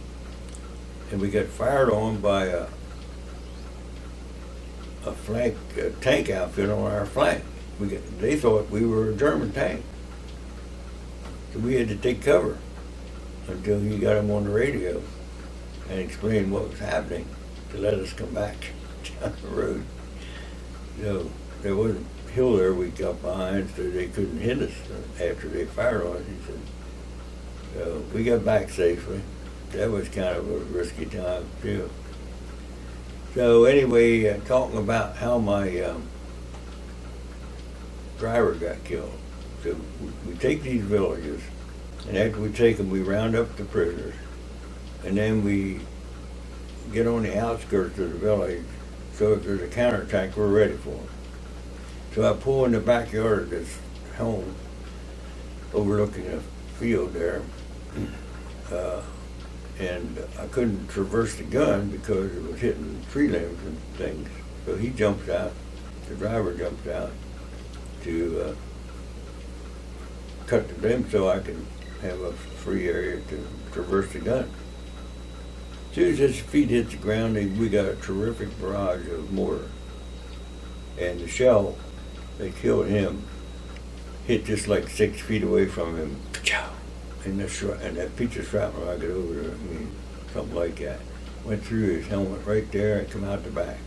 and we got fired on by a tank outfit on our flank. They thought we were a German tank, so we had to take cover until he got them on the radio and explained what was happening to let us come back down the road. So there was a hill there we got behind, so they couldn't hit us after they fired on us. He said. So we got back safely. That was kind of a risky time too. So anyway, talking about how my driver got killed. So we take these villages, and after we take them, we round up the prisoners, and then we get on the outskirts of the village, so if there's a counterattack, we're ready for them. So I pull in the backyard of this home, overlooking a field there, and I couldn't traverse the gun because it was hitting tree limbs and things. So he jumps out, the driver jumps out to cut the limb so I can have a free area to traverse the gun. As soon as his feet hit the ground, we got a terrific barrage of mortar. And the shell that killed him hit just like 6 feet away from him. And that piece of shrapnel I got over there, I mean, something like that, went through his helmet right there and come out the back.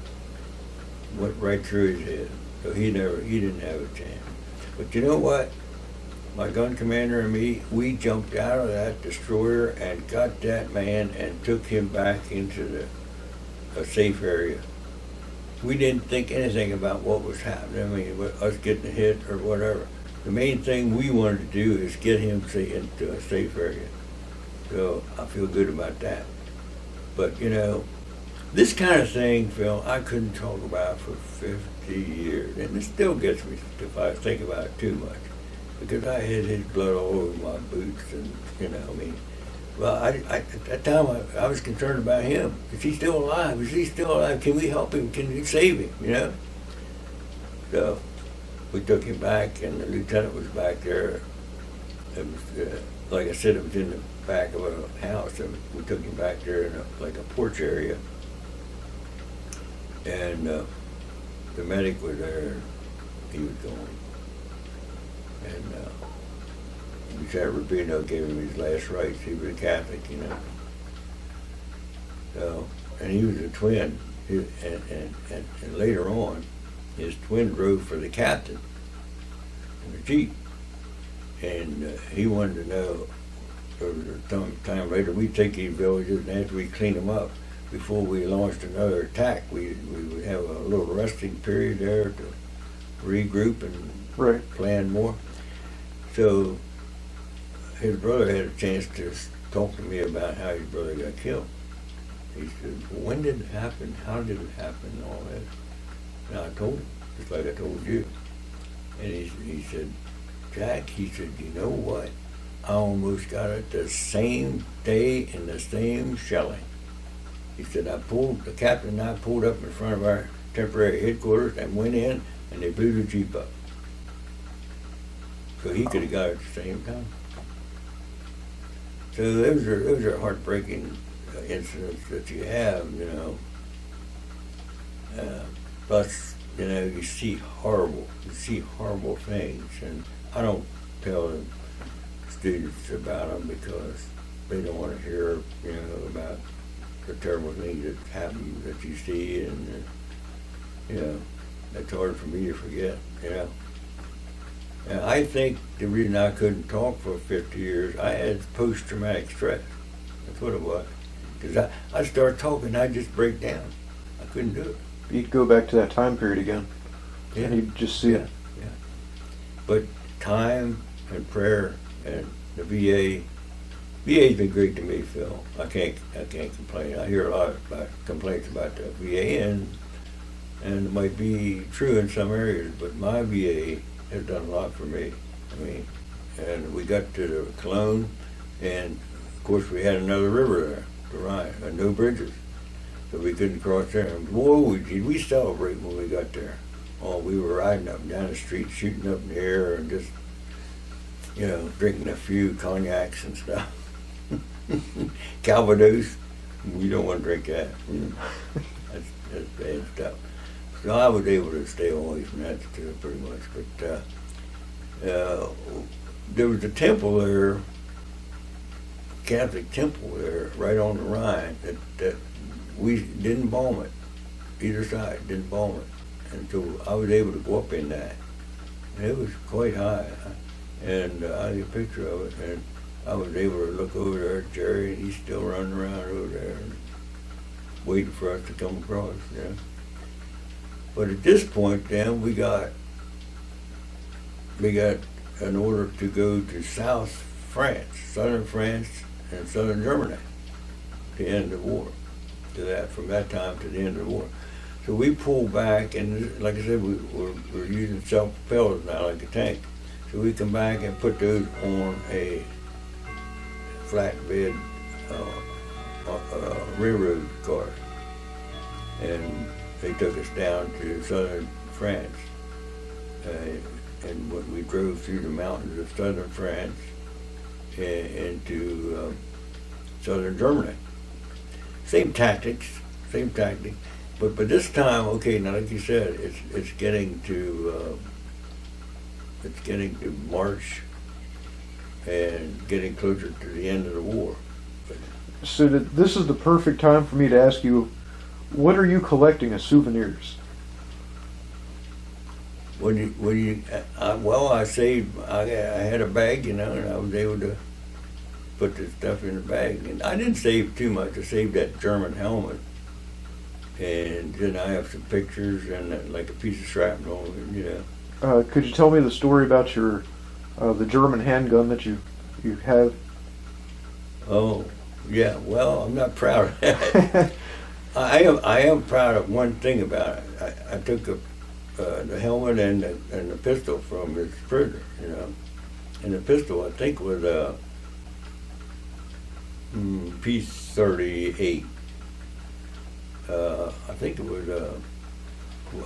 Went right through his head. So he didn't have a chance. But you know what? My gun commander and me, we jumped out of that destroyer and got that man and took him back into a safe area. We didn't think anything about what was happening. I mean, us getting hit or whatever. The main thing we wanted to do is get him into a safe area. So I feel good about that. But you know, this kind of thing, Phil, I couldn't talk about for 50 years. And it still gets me if I think about it too much. Because I had his blood all over my boots and, you know, I mean, well, at that time I was concerned about him. Is he still alive? Is he still alive? Can we help him? Can we save him, you know? So we took him back, and the lieutenant was back there. It was, like I said, it was in the back of a house, and we took him back there in like a porch area. And the medic was there, he was gone. And Lieutenant Rubino gave him his last rites. He was a Catholic, you know. So, and he was a twin. And later on, his twin drove for the captain in a Jeep. And he wanted to know, some time later, we'd take these villages, and after we clean them up, before we launched another attack, we would have a little resting period there to regroup and plan more. So his brother had a chance to talk to me about how his brother got killed. He said, "When did it happen? How did it happen?" and all that. And I told him, just like I told you. And he said, Jack, he said, you know what? I almost got it the same day in the same shelling. He said, the captain and I pulled up in front of our temporary headquarters and went in, and they blew the Jeep up. So he could have got it at the same time. So those are heartbreaking incidents that you have, you know. Plus, you know, you see horrible things, and I don't tell the students about them because they don't want to hear, you know, about the terrible things that happen that you see, and you know, that's hard for me to forget, you know. And I think the reason I couldn't talk for 50 years, I had post-traumatic stress. That's what it was. Because I started talking, I'd just break down. I couldn't do it. You'd go back to that time period again, Yeah. and you'd just see it. Yeah. But time and prayer and the VA's been great to me, Phil. I can't complain. I hear a lot about complaints about the VA, and it might be true in some areas, but my VA has done a lot for me. I mean, and we got to the Cologne, and of course we had another river there, the Rhine, and no bridges, so we couldn't cross there. And boy, did we celebrate when we got there. Oh, we were riding up and down the street, shooting up in the air, and just, you know, drinking a few cognacs and stuff. Calvados, we don't want to drink that. That's bad stuff. So I was able to stay away from that too, pretty much. But there was a temple there, Catholic temple there, right on the Rhine, that we didn't bomb it. Either side didn't bomb it, and so I was able to go up in that, and it was quite high. And I had a picture of it, and I was able to look over there at Jerry, and he's still running around over there, and waiting for us to come across. You know. But at this point, then we got an order to go to South France, southern France, and southern Germany to end the war. From that time to the end of the war. So we pulled back, and like I said, we're using self-propellers now, like a tank. So we come back and put those on a flatbed railroad car, and they took us down to southern France, and we drove through the mountains of southern France and into southern Germany. Same tactics, but this time, okay, now like you said, it's getting to March and getting closer to the end of the war. So this is the perfect time for me to ask you, what are you collecting as souvenirs? Well, I saved. I had a bag, you know, and I was able to put the stuff in the bag. And I didn't save too much. I saved that German helmet, and then I have some pictures and like a piece of shrapnel, you know. Could you tell me the story about your the German handgun that you have? Oh, yeah. Well, I'm not proud of that. I am proud of one thing about it. I took the helmet and the pistol from his prisoner, you know. And the pistol, I think, was a P-38. I think it was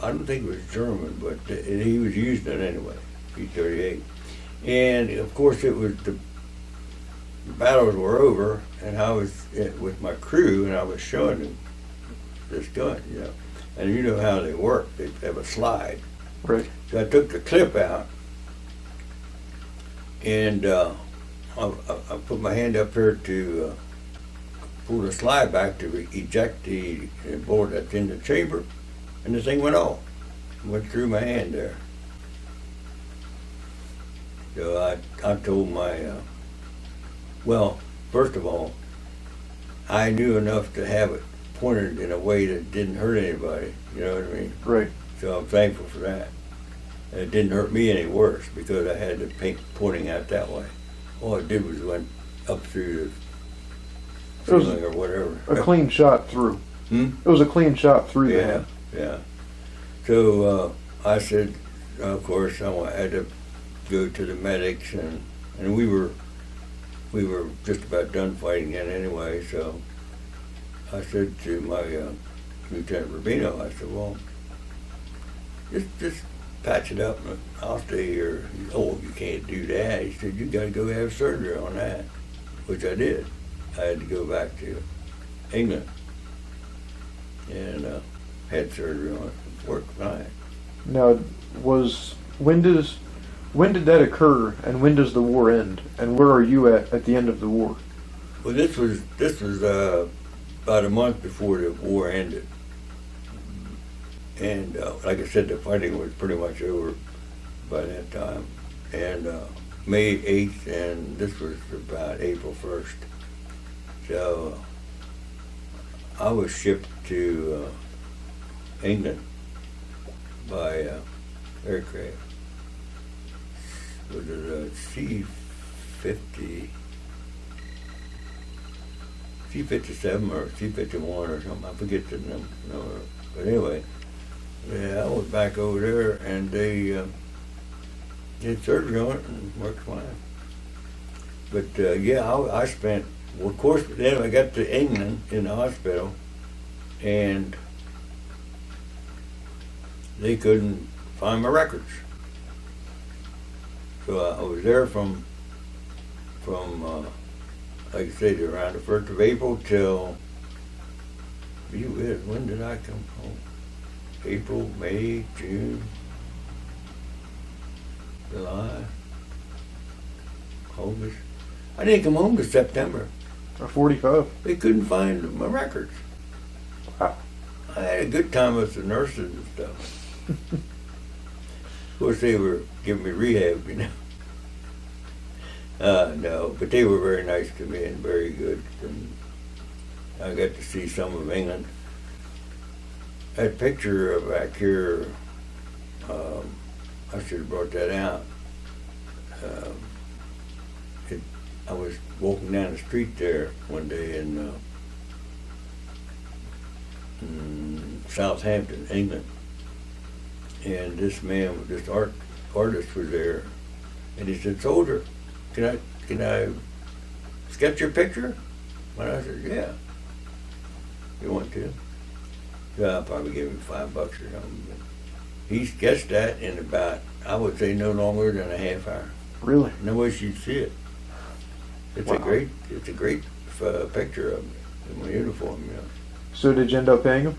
I don't think it was German, but he was using it anyway, P-38. And of course, it was the battles were over, and I was with my crew, and I was showing them this gun, you know. And you know how they work. They have a slide. Right. So I took the clip out, and I put my hand up here to pull the slide back to eject the bullet that's in the chamber, and the thing went off. Went through my hand there. So I told my, well, first of all, I knew enough to have it pointed in a way that didn't hurt anybody, you know what I mean? Right. So I'm thankful for that. And it didn't hurt me any worse because I had the paint pointing out that way. All it did was went up through the ceiling or whatever. A clean shot through. It was a clean shot through the hand. Yeah. So I said, of course, I had to go to the medics, and we were just about done fighting then anyway. So I said to my Lieutenant Rubino, I said, well, just patch it up and I'll stay here. He said, oh, you can't do that. He said, you got to go have surgery on that, which I did. I had to go back to England and had surgery on it. It worked fine. Now, when did that occur, and when does the war end, and where are you at the end of the war? Well, this was about a month before the war ended, and like I said, the fighting was pretty much over by that time. And May 8th, and this was about April 1st. So I was shipped to England by aircraft. Was it a C-50, C-57 or C-51 or something? I forget the number. But anyway, yeah, I was back over there, and they did surgery on it and worked fine. But yeah, I spent, well, of course, then I got to England in the hospital, and they couldn't find my records. So I was there from like I said, around the 1st of April till, when did I come home? April, May, June, July, August. I didn't come home till September. 45. They couldn't find my records. Wow. I had a good time with the nurses and stuff. Of course, they were giving me rehab, you know. No, but they were very nice to me and very good. And I got to see some of England. That picture back here, I should have brought that out. I was walking down the street there one day in Southampton, England, and this man, this artist was there, and he said, "Soldier, can I sketch your picture?" And I said, "Yeah." "You want to?" So I'll probably give him $5 or something. But he sketched that in about, I would say, no longer than a half hour. Really? No way you'd see it. It's Wow. a great picture of me in my uniform, you know. So did you end up paying him?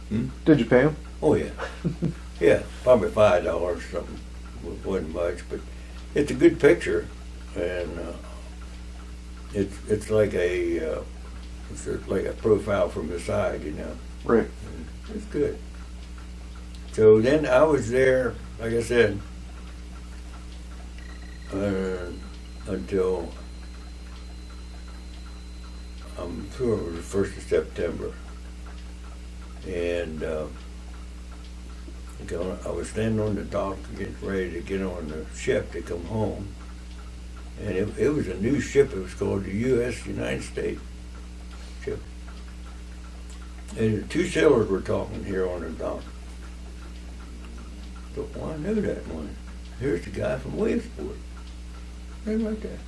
Hmm? Did you pay him? Oh yeah, yeah, probably $5 or something. Wasn't much, but it's a good picture, and it's like a profile from the side, you know. Right. It's good. So then I was there, like I said, until I'm sure it was the 1st of September. And I was standing on the dock getting ready to get on the ship to come home. And it was a new ship. It was called the United States ship. And two sailors were talking here on the dock. So, well, I know that one. Here's the guy from Williamsport. Right like that.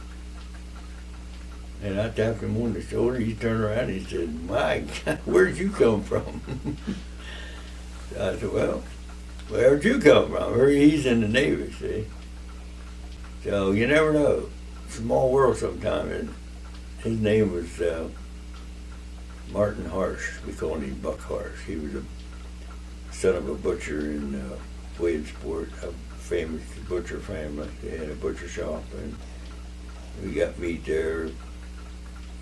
And I tapped him on the shoulder. He turned around and he said, "My God, where'd you come from?" I said, "Well, where'd you come from?" He's in the Navy, see. So you never know. Small world sometime. And his name was Martin Harsh. We called him Buck Harsh. He was a son of a butcher in Williamsport, a famous butcher family. They had a butcher shop, and we got meat there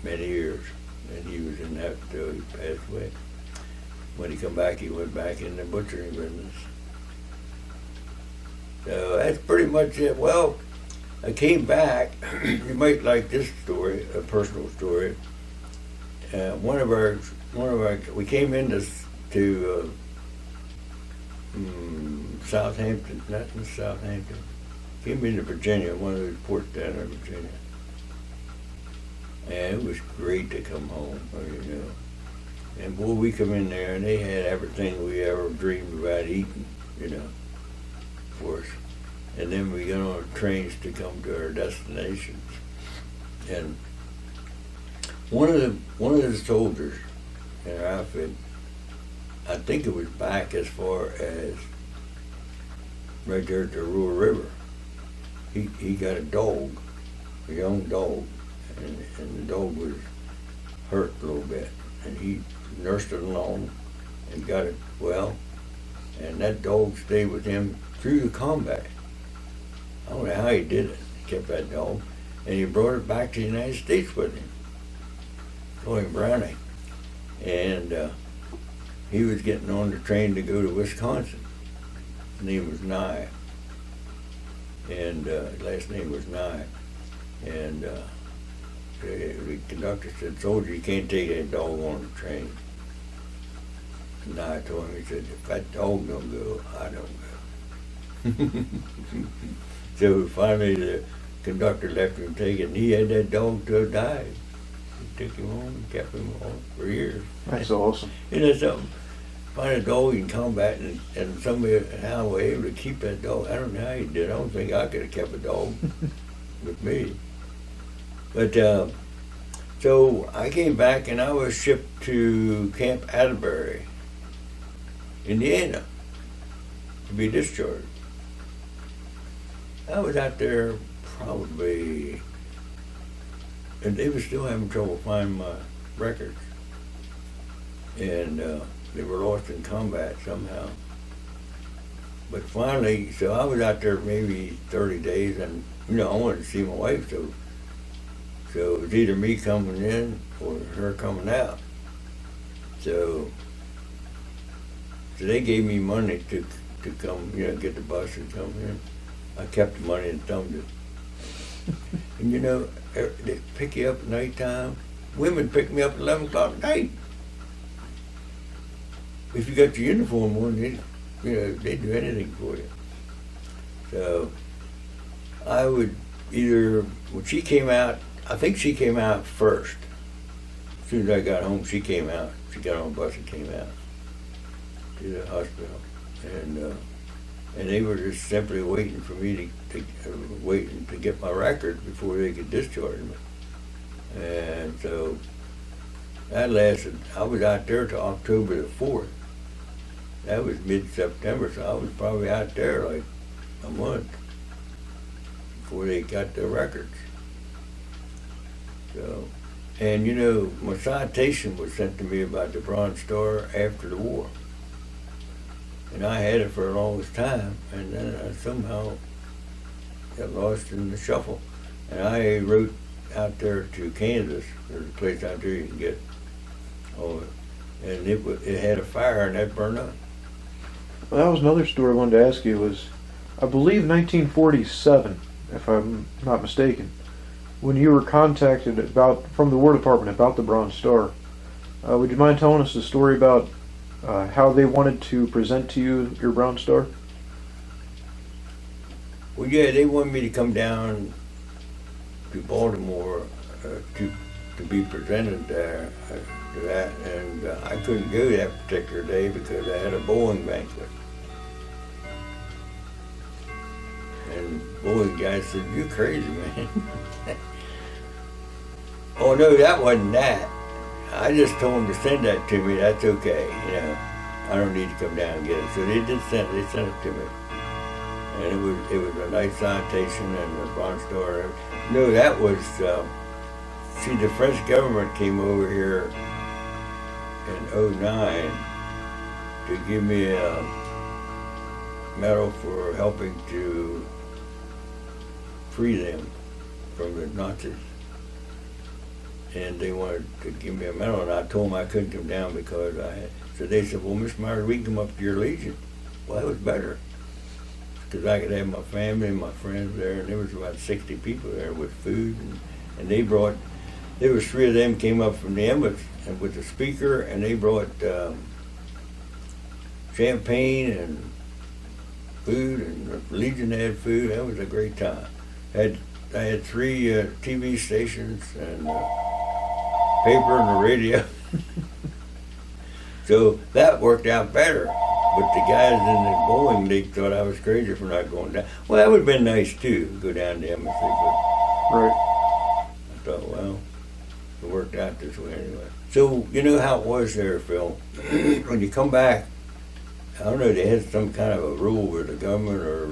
many years. And he was in that until he passed away. When he come back, he went back in the butchering business. So that's pretty much it. Well, I came back. You might like this story, a personal story. We came into Southampton, not in Southampton. Came into Virginia, one of those ports down in Virginia. And it was great to come home, you know. And boy, we come in there and they had everything we ever dreamed about eating, you know, for us. and then we got on trains to come to our destinations. And one of the soldiers in our outfit, I think it was back as far as right there at the Ruhr River. He got a dog, a young dog, and the dog was hurt a little bit, and he nursed it along and got it well, and that dog stayed with him through the combat. I don't know how he did it. He kept that dog, and he brought it back to the United States with him. Called him Brownie, and he was getting on the train to go to Wisconsin. His name was Nye, and his last name was Nye, and the conductor said, "Soldier, you can't take that dog on the train." And I told him, he said, "If that dog don't go, I don't go." So finally the conductor left him take it, and he had that dog till it died. He took him home and kept him home for years. That's awesome. Isn't that something? Find a dog in combat, and somebody how were able to keep that dog. I don't know how he did. I don't think I could have kept a dog with me. But so I came back, and I was shipped to Camp Atterbury, Indiana, to be discharged. I was out there probably, and they were still having trouble finding my records, and they were lost in combat somehow. But finally, so I was out there maybe 30 days, and I wanted to see my wife, so it was either me coming in or her coming out. So they gave me money to come, get the bus and come here. I kept the money and thumbed it. And they pick you up at nighttime. Women pick me up at 11 o'clock at night. If you got your uniform on, they'd do anything for you. So I would either, when she came out, I think she came out first. As soon as I got home, she came out. She got on a bus and came out to the hospital. And they were just simply waiting for me to get my record before they could discharge me. And so that lasted, I was out there till October the 4th. That was mid-September, so I was probably out there like a month before they got their records. So, and my citation was sent to me about the Bronze Star after the war. And I had it for the longest time, and then I somehow got lost in the shuffle. And I wrote out there to Kansas. There's a place out there you can get all of it. And it had a fire, and that burned up. Well, that was another story I wanted to ask you. Was, I believe, 1947, if I'm not mistaken, when you were contacted from the War Department about the Bronze Star. Would you mind telling us the story about how they wanted to present to you your Bronze Star? Well, yeah, they wanted me to come down to Baltimore to be presented there to that, and I couldn't go that particular day because I had a bowling banquet. And the bowling guy said, "You crazy, man." Oh no, that wasn't that. I just told them to send that to me. That's okay, I don't need to come down and get it. So they sent it to me, and it was a nice citation and the Bronze Star. No, that was see, the French government came over here in '09 to give me a medal for helping to free them from the Nazis. And they wanted to give me a medal, and I told them I couldn't come down because so they said, "Well, Mr. Myers, we can come up to your Legion." Well, that was better, because I could have my family and my friends there, and there was about 60 people there with food, and there was 3 of them came up from the embassy and with the speaker, and they brought champagne and food, and the Legion had food. That was a great time. I had 3 TV stations and paper and the radio. So that worked out better. But the guys in the Boeing, they thought I was crazy for not going down. Well, that would have been nice too, go down to embassy, but Right. I thought, well, it worked out this way anyway. So, you know how it was there, Phil? When you come back, I don't know, they had some kind of a rule with the government or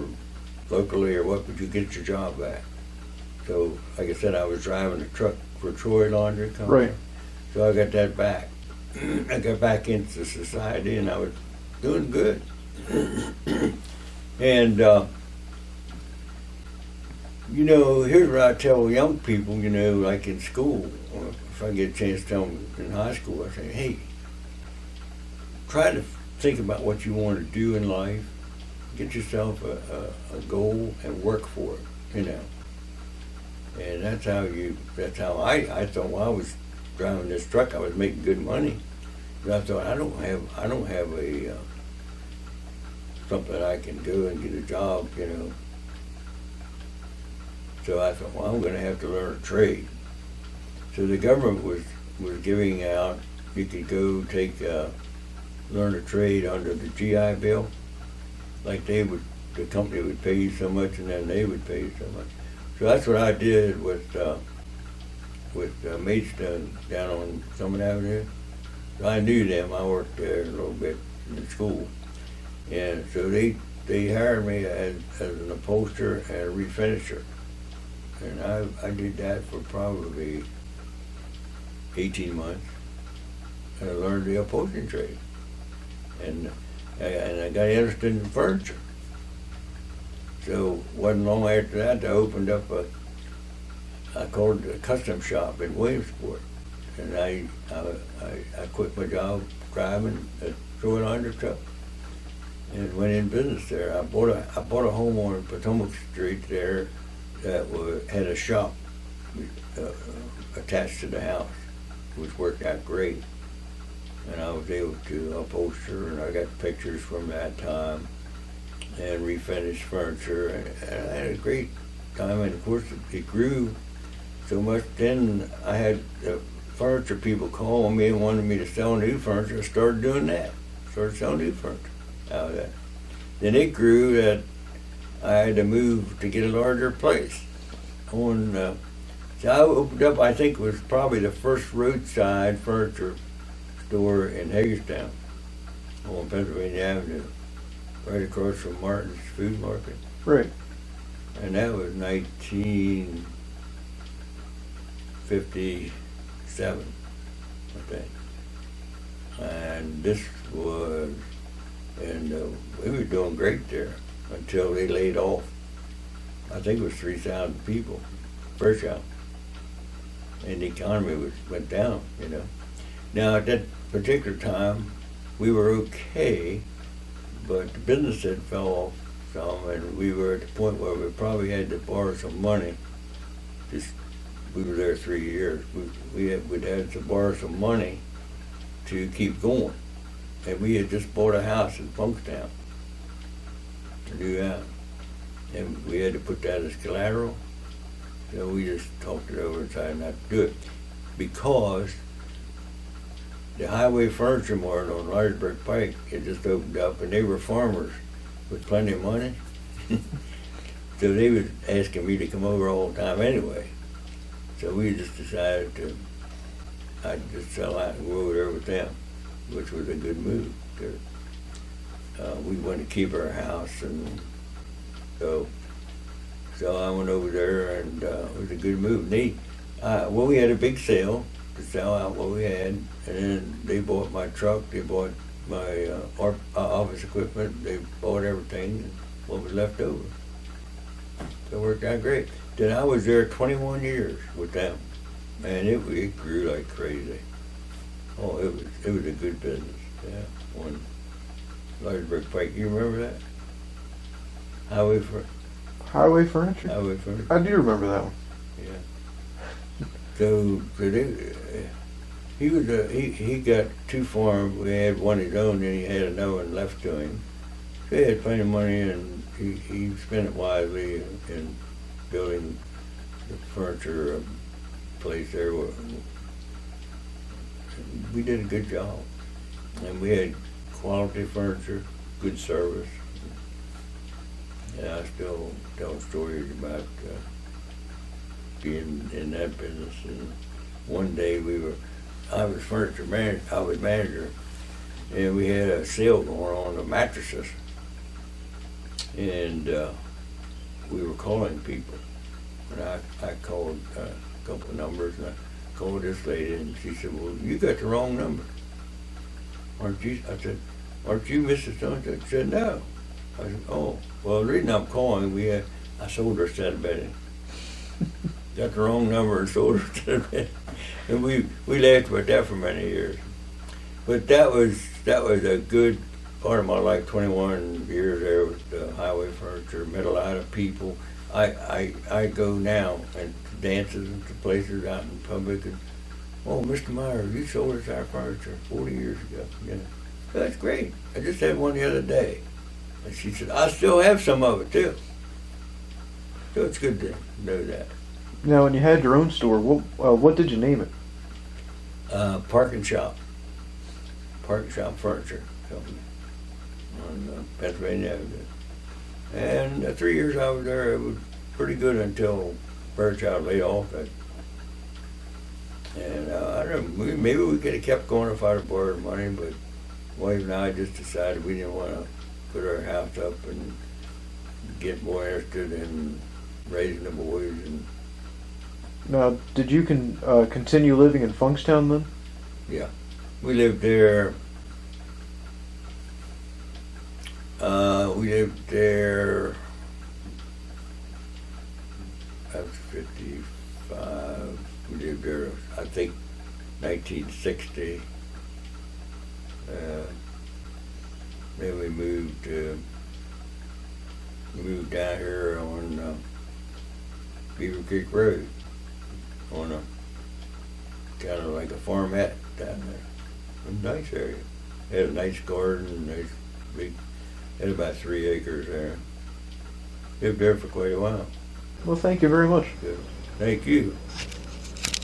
locally or what, but you get your job back. So, like I said, I was driving a truck for Troy Laundry Company. Right. So I got that back. I got back into society and I was doing good. And, you know, here's what I tell young people, you know, like in school, or if I get a chance to tell them in high school, I say, hey, try to think about what you want to do in life. Get yourself a goal and work for it, you know. And that's how I thought while I was driving this truck, I was making good money. But I thought I don't have a something I can do and get a job, you know. So I thought, well, I'm going to have to learn a trade. So the government was giving out, you could go learn a trade under the GI Bill. Like the company would pay you so much and then they would pay you so much. So that's what I did with Maidstone down on Summit Avenue. So I knew them. I worked there a little bit in school. And so they hired me as an upholsterer and a refinisher. And I did that for probably 18 months. And I learned the upholstering trade. And I got interested in furniture. So wasn't long after that I opened up I called it a custom shop in Williamsport. And I quit my job driving a Troy Laundry truck and went in business there. I bought a home on Potomac Street there that had a shop attached to the house, which worked out great. And I was able to upholster, and I got pictures from that time, and refinished furniture, and I had a great time. And of course, it grew so much. Then I had furniture people calling me and wanted me to sell new furniture. I started doing that. Started selling new furniture out of that. Then it grew that I had to move to get a larger place. So I opened up, I think it was probably the first roadside furniture store in Hagerstown on Pennsylvania Avenue, right across from Martin's Food Market. Right. And that was 1957, I think. And we were doing great there until they laid off. I think it was 3,000 people, first out. And the economy went down, you know. Now at that particular time, we were okay, but the business had fell off some, and we were at the point where we probably had to borrow some money. We were there 3 years. We'd had to borrow some money to keep going. And we had just bought a house in Funkstown, a new house. And we had to put that as collateral. So we just talked it over and decided not to do it. Because the Highway Furniture Mart on Ryersburg Pike had just opened up, and they were farmers with plenty of money. So they was asking me to come over all the time anyway. So we just decided I'd just sell out and go over there with them, which was a good move. We wanted to keep our house, and so I went over there, and it was a good move. We had a big sale to sell out what we had, and then they bought my truck, they bought my office equipment, they bought everything, and what was left over. So it worked out great. Then I was there 21 years with them, and it grew like crazy. Oh, it was a good business. Yeah, on Ryersburg Pike. You remember that? Highway Furniture. Highway Furniture? I do remember that one. Yeah. So he got two farms. We had one his own, and he had another one left to him. So he had plenty of money, and he spent it wisely in building the furniture place there. We did a good job, and we had quality furniture. good service. And I still tell stories about being in that business. And one day I was manager, and we had a sale going on the mattresses, and we were calling people. And I called a couple of numbers, and I called this lady, and she said, "Well, you got the wrong number. Aren't you?" I said, "Aren't you Mrs. So-and-so?" She said, "No." I said, "Oh, well, the reason I'm calling, I sold her a set of bedding. Got the wrong number and sold her a set of bedding." And we laughed about that for many years. But that was a good part of my life, 21 years there with Highway Furniture, met a lot of people. I go now and to dances and to places out in public, and, "Oh, Mr. Myers, you sold us our furniture 40 years ago." Yeah. "That's great. I just had one the other day." And she said, "I still have some of it too." So it's good to know that. Now, when you had your own store, what did you name it? Park and Shop Furniture Company on Pennsylvania Avenue. And the 3 years I was there, it was pretty good until Fairchild laid off it. And I don't know, maybe we could have kept going if I'd have borrowed money, but wife and I just decided we didn't want to put our house up and get more interested in raising the boys. And Now, did you continue living in Funkstown then? yeah, we lived there. I was 55. We lived there, I think, 1960. Then we moved down here on Beaver Creek Road, on a kind of like a farmette down there. A nice area. Had a nice garden, had about 3 acres there. Lived there for quite a while. Well, thank you very much. Good. Thank you.